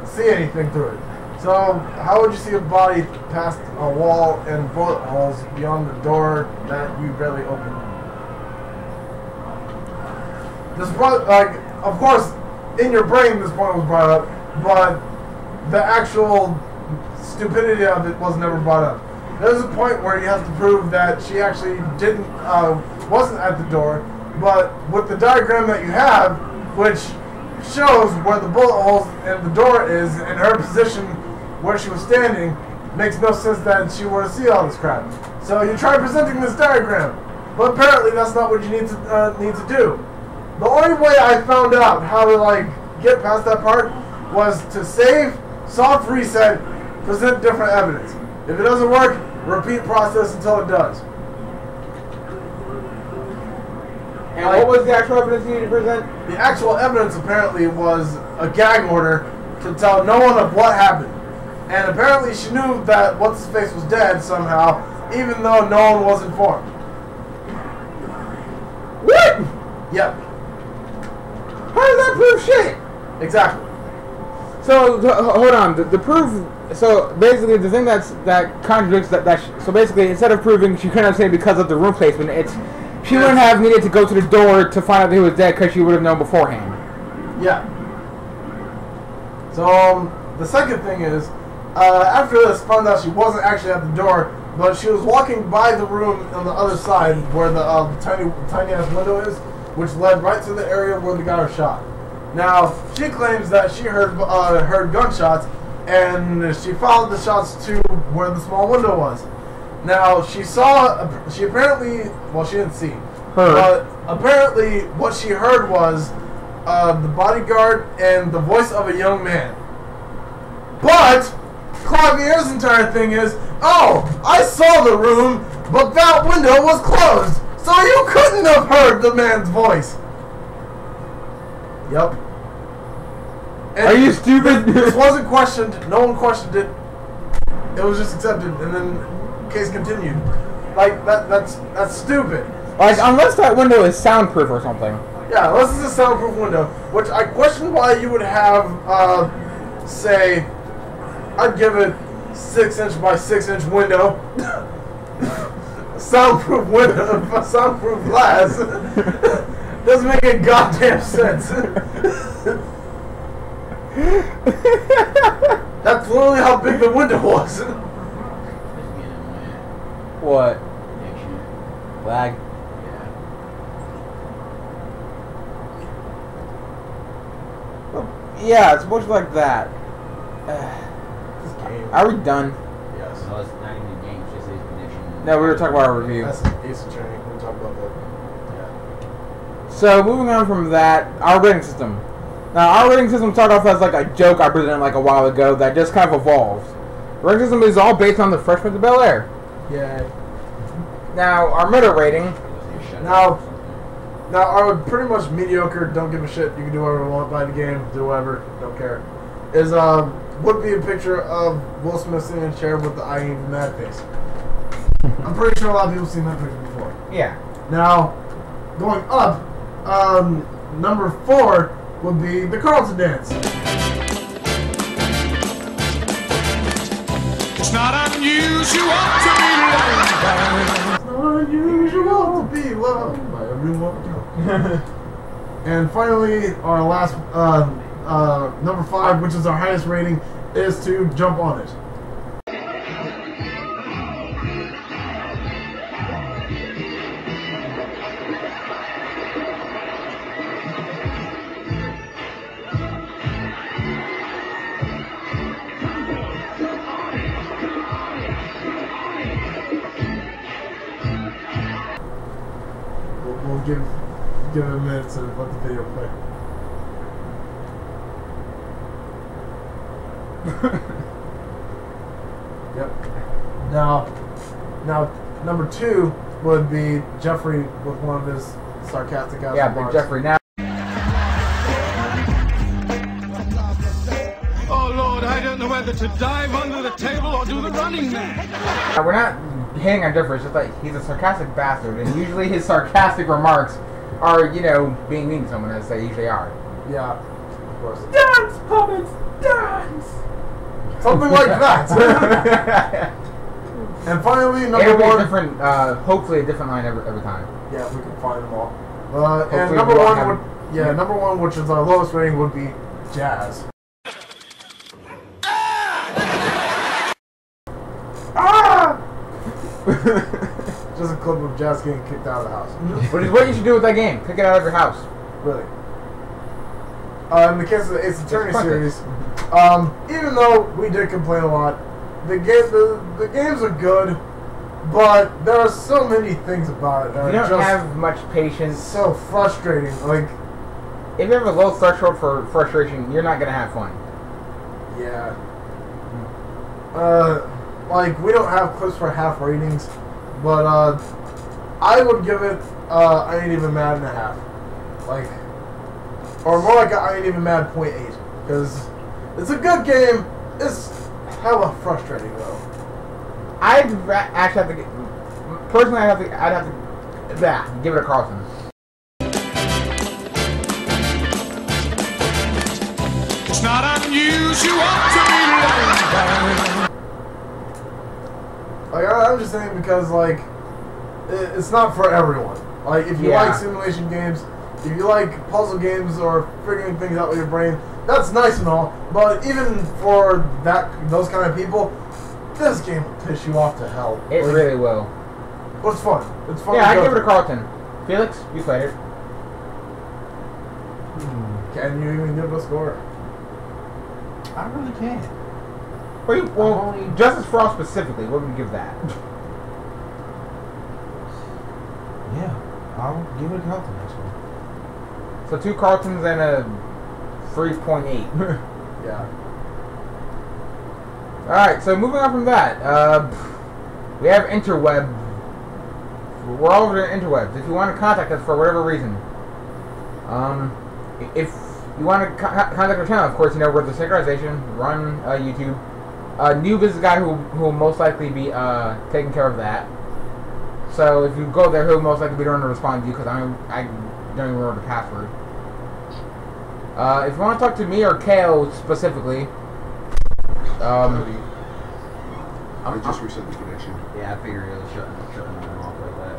see anything through it. So how would you see a body past a wall and bullet holes beyond the door that you barely opened? Of course, in your brain this point was brought up, but the actual stupidity of it was never brought up. There's a point where you have to prove that she actually wasn't at the door, but with the diagram that you have, which shows where the bullet holes and the door is, and her position where she was standing, makes no sense that she were to see all this crap. So you try presenting this diagram, but apparently that's not what you need to do. The only way I found out how to get past that part was to save, soft reset, present different evidence. If it doesn't work, repeat process until it does. And what was the actual evidence you needed to present? The actual evidence apparently was a gag order to tell no one of what happened. And apparently she knew that What's-His-Face was dead somehow, even though no one was informed. What? Yep. How does that prove shit? Exactly. So hold on. The proof. So basically, the thing that contradicts that. So basically, instead of proving she couldn't have said because of the room placement, she wouldn't have needed to go to the door to find out that he was dead because she would have known beforehand. Yeah. So the second thing is, after this, found out she wasn't actually at the door. but she was walking by the room on the other side where the tiny ass window is, which led right to the area where the guy was shot. Now she claims that she heard gunshots, and she followed the shots to where the small window was. Now she apparently, well, she didn't see, but apparently what she heard was the bodyguard and the voice of a young man. But Clavier's entire thing is, oh, I saw the room, but that window was closed, so you couldn't have heard the man's voice. Yep. And are you stupid? This wasn't questioned. No one questioned it. It was just accepted, and then case continued. Like that's stupid. Like, unless that window is soundproof or something. Yeah, unless it's a soundproof window, which I question why you would have, say, I'd give it 6-inch by 6-inch window, soundproof window, soundproof glass. Doesn't make any goddamn sense. That's literally how big the window was. What? Lag. Yeah, it's much like that. Are we done? Yes. No, it's not even a game, it's just his connection. No, we were talking about our review. That's Ace Attorney. We talk about that. Yeah. So, moving on from that, our rating system. Now, our rating system started off as like a joke I presented like a while ago that just kind of evolved. The rating system is all based on the Fresh Prince of Bel-Air. Yeah. Now, our meta rating. Now, our pretty much mediocre, don't give a shit, you can do whatever you want, buy the game, do whatever, don't care, is, would be a picture of Will Smith sitting in a chair with the I ain't even mad face. I'm pretty sure a lot of people have seen that picture before. Yeah. Now, going up, number 4 would be the Carlton dance. It's not unusual to be loved. It's not unusual to be loved by everyone. And finally, our last, number 5, which is our highest rating, is to jump on it. We'll give it a minute to let the video play. Yep. Now, number 2 would be Jeffrey with one of his sarcastic ass Yeah, Big remarks. Jeffrey. Now, Oh Lord, I don't know whether to dive under the table or do the running man. we're not hating on Jeffrey, it's just like he's a sarcastic bastard, and usually his sarcastic remarks are, you know, being mean to someone, as they usually are. Yeah, of course. Dance, puppets, dance! Something like that. And finally, number It'll be a 1. different, hopefully a different line every time. Yeah, we can find them all. And Hopefully number we won't 1 have- would, number 1, which is our lowest rating, would be Jazz. Ah! Just a clip of Jazz getting kicked out of the house. Which is what you should do with that game. Kick it out of your house. Really. In the case of the Ace Attorney It's series, even though we did complain a lot, the games are good, but there are so many things about it that You are don't just have much patience. so frustrating. Like, If you have a low threshold for frustration, you're not going to have fun. yeah. Like, we don't have clips for half ratings, but, I would give it, I ain't even mad and a half. Like, or more like a I ain't even mad 0.8. Because it's a good game, it's hella frustrating, though. I'd actually have to get... Personally, I'd have to give it a Carlton. It's not unusual to be loved. Like, I'm just saying because, like, it's not for everyone. Like, if you Yeah. like simulation games, if you like puzzle games or figuring things out with your brain, that's nice and all. But even for those kind of people, This game will piss you off to hell. It really will. But it's fun. It's fun. Yeah, I give it a Carlton. Felix, you played it. Can you even give a score? I really can't. Well, Justice for All specifically, what would you give that? Yeah, I'll give it a Carlton actually. So 2 Carltons and a 3.8. Yeah. Alright, so moving on from that, we have interweb. We're all over the interwebs. If you want to contact us for whatever reason, if you want to contact our channel, of course, you know, we're the Synchronization, run YouTube. Noob is the guy who will most likely be taking care of that. So if you go there, he'll most likely be the one to respond to you because I don't even remember the password. If you want to talk to me or KO specifically, I just reset the connection. Yeah, I figured it was shutting them off like that.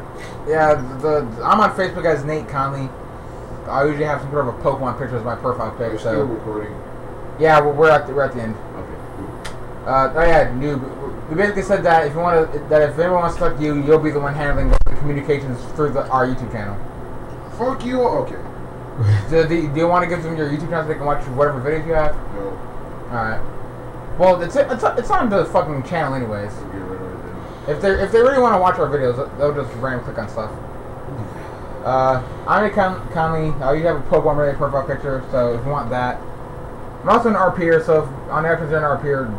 yeah, I'm on Facebook as Nate Conley. I usually have some sort of a Pokemon picture as my profile pic. You're So still recording. yeah, we're at the end. Okay, cool. Oh yeah, Noob. We basically said that if anyone wants to talk to you, you'll be the one handling the communications through our YouTube channel. Fuck you. Okay. So do you want to give them your YouTube channel so they can watch whatever videos you have? No. All right. Well, it's on the fucking channel anyways. We'll get rid of it then. If they really want to watch our videos, they'll just randomly click on stuff. I'm Nick Conley. You have a Pokemon related profile picture, so if you want that. I'm also an RPer, so if on average you're an RPer,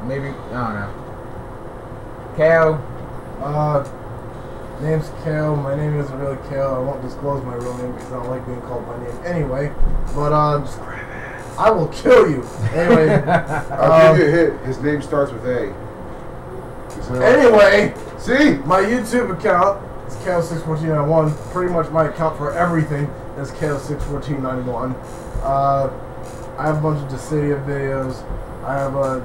maybe, I don't know. KO. Name's KO. My name isn't really KO. I won't disclose my real name because I don't like being called my name anyway. But I will kill you. Anyway. I'll give you a hit. His name starts with A. Anyway. See? My YouTube account is KO61491. Pretty much my account for everything is KO61491. I have a bunch of Dissidia videos. I have a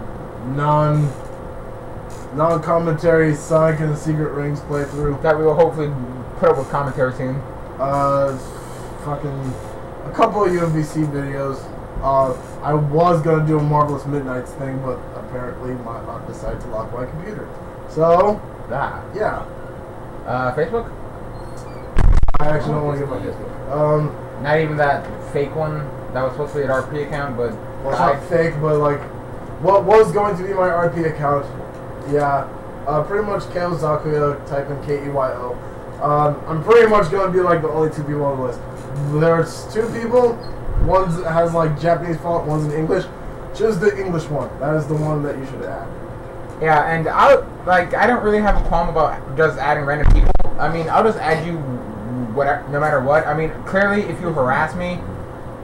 non-commentary Sonic and the Secret Rings playthrough. That we will hopefully put up with commentary soon. Fucking a couple of UMVC videos. I was gonna do a Marvelous Midnights thing, but apparently my bot decided to lock my computer. So yeah. Facebook? I actually don't want to get my Facebook. Not even that fake one that was supposed to be an RP account, but Well, it's not fake, but like what was going to be my RP account. Yeah. Pretty much Keo Zakuya, type in KEYO. I'm pretty much gonna be like the only 2 people on the list. There's 2 people. One has like Japanese font, one's in English. Choose the English one. That is the one that you should add. yeah, and I don't really have a qualm about just adding random people. I mean, I'll just add you whatever, no matter what. I mean, clearly, if you harass me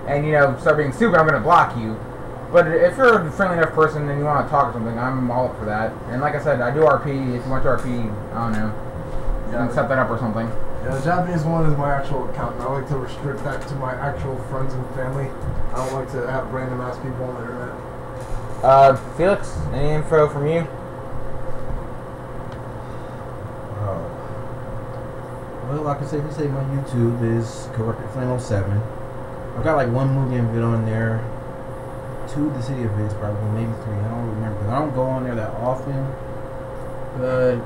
and start being stupid, I'm gonna block you. But if you're a friendly enough person and you want to talk or something, I'm all up for that. And like I said, I do RP. If you want to RP, I don't know, you can set that up or something. Yeah, the Japanese one is my actual account, and I like to restrict that to my actual friends and family. I don't like to have random ass people on the internet. Felix, any info from you? Well, like I said, you say my YouTube is Corrupted Flame 07. I've got like 1 movie vid on there, 2 the city of vids, probably maybe 3. I don't remember. I don't go on there that often, but if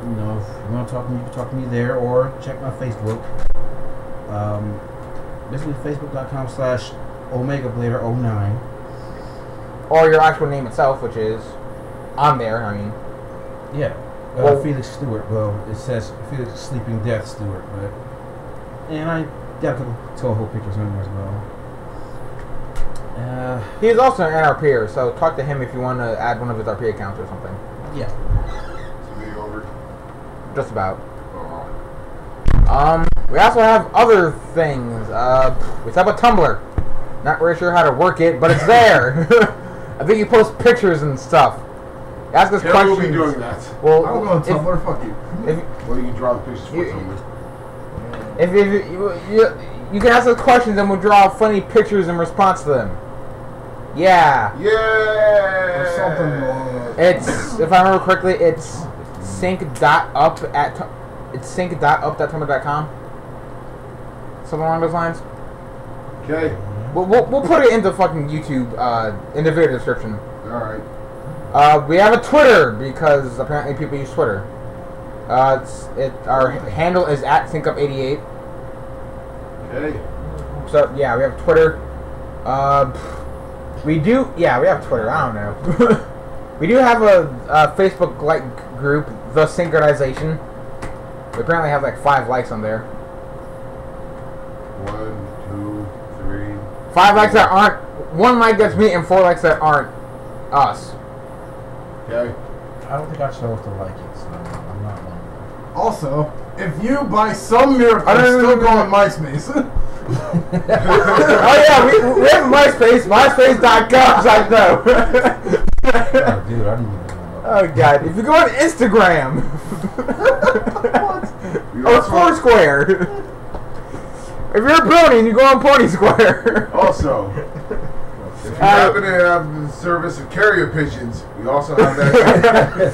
you want to talk to me, you can talk to me there or check my Facebook. Basically, facebook.com/OmegaBlader09. Or your actual name itself, which is on there. I mean, yeah. Well, Felix Stewart. Well, it says Felix Sleeping Death Stewart, but and I got a couple Toho pictures on there as well. he is also an RPer, so talk to him if you want to add one of his RP accounts or something. Yeah. Is the video over? Just about. Oh. We also have other things. We have a Tumblr. Not really sure how to work it, but it's there. I think you post pictures and stuff. Ask us Yeah, questions. we'll be doing that. Well, I'm going to Tumblr, fuck you. Well, you can draw the pictures for Tumblr. If you can ask us questions and we'll draw funny pictures in response to them. Yeah. Yeah. There's something wrong with it. It's, if I remember correctly, it's sync.up.tumblr.com. Something along those lines. Okay. We'll put it in the fucking YouTube in the video description. All right. We have a Twitter because apparently people use Twitter. Our handle is at SyncUp88. Okay. So yeah, we have Twitter. We have Twitter. I don't know. We do have a Facebook like group, the Synchronization. We apparently have like 5 likes on there. 1, 2, 3. 5 likes that aren't. 1 like that's me, and 4 likes that aren't us. Okay. I don't think I chose to like it, so I'm not one of them. Also, if you by some miracle I don't still even go on MySpace, Oh yeah, we have MySpace. MySpace.com. I know. Oh, dude, I didn't even know. Oh god, if you go on Instagram We or also, Foursquare, if you're a brony and you go on Pony Square. also, if you happen to have the service of carrier pigeons, we also have that.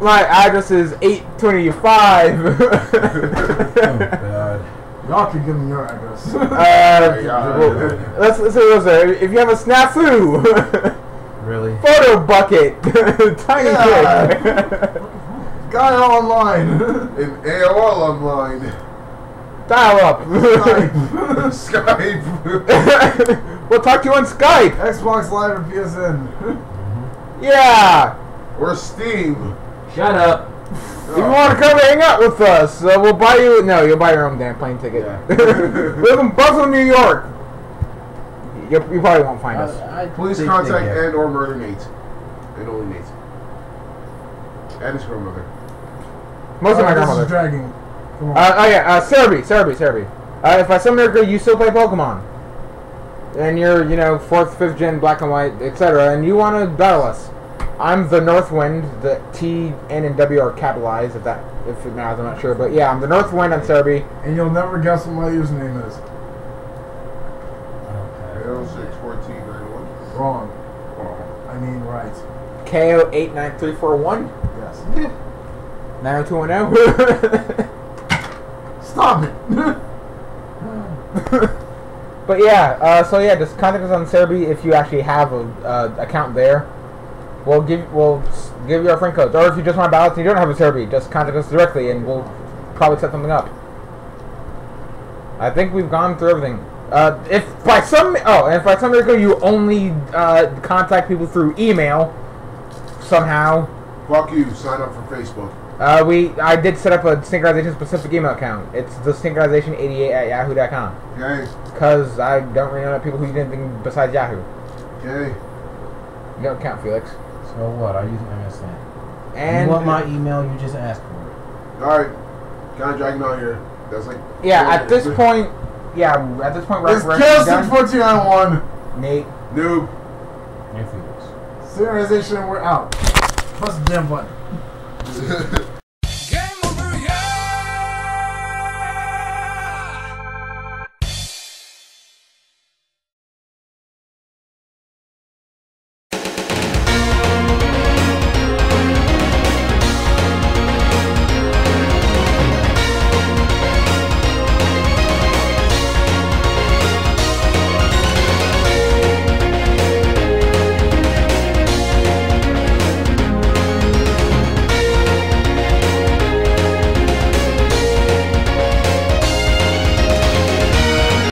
My address is 825. Oh, God. y'all can give me your address. Let's see what's there. If you have a snafu, Really? photo bucket, tiny kid. Guy online. In AOL online. Dial up. Skype. We'll talk to you on Skype. Xbox Live or PSN. Yeah. Or Steam. Shut up. If you want to come hang out with us, we'll buy you. No, you'll buy your own damn plane ticket. Yeah. We live in Buffalo, New York. You probably won't find us. Please contact and or murder Nate. And only Nate. And his grandmother. Most of my This is grandmother. dragging. Come on. Serby. If by some miracle you still play Pokemon, and you're, 4th, 5th gen Black and White, etc., and you want to battle us, I'm the Northwind. The T, N, and W are capitalized. If it matters, I'm not sure, but yeah, I'm the Northwind on Serby. And you'll never guess what my username is. 806-1491. Wrong. I mean right. KO89341 Yes. 90210. Stop it. But yeah, just contact us on Serby if you actually have a account there. We'll give you our friend codes, or if you just want to battle and you don't have a Serby, just contact us directly, and we'll probably set something up. I think we've gone through everything. If by some miracle you only contact people through email somehow. Fuck you. Sign up for Facebook. I did set up a Synchronization specific email account. It's the Synchronization88@yahoo.com. Okay. Because I don't really know people who use anything besides Yahoo. Okay. You don't count, Felix. So what? I use MSN. And You want my email? You just ask for it. Alright. Kind of dragging on here. That's like. yeah, at this point, we're It's actually done. Chaos1491. Nate. Noob. And Felix. Synchronization, we're out. Press the damn button.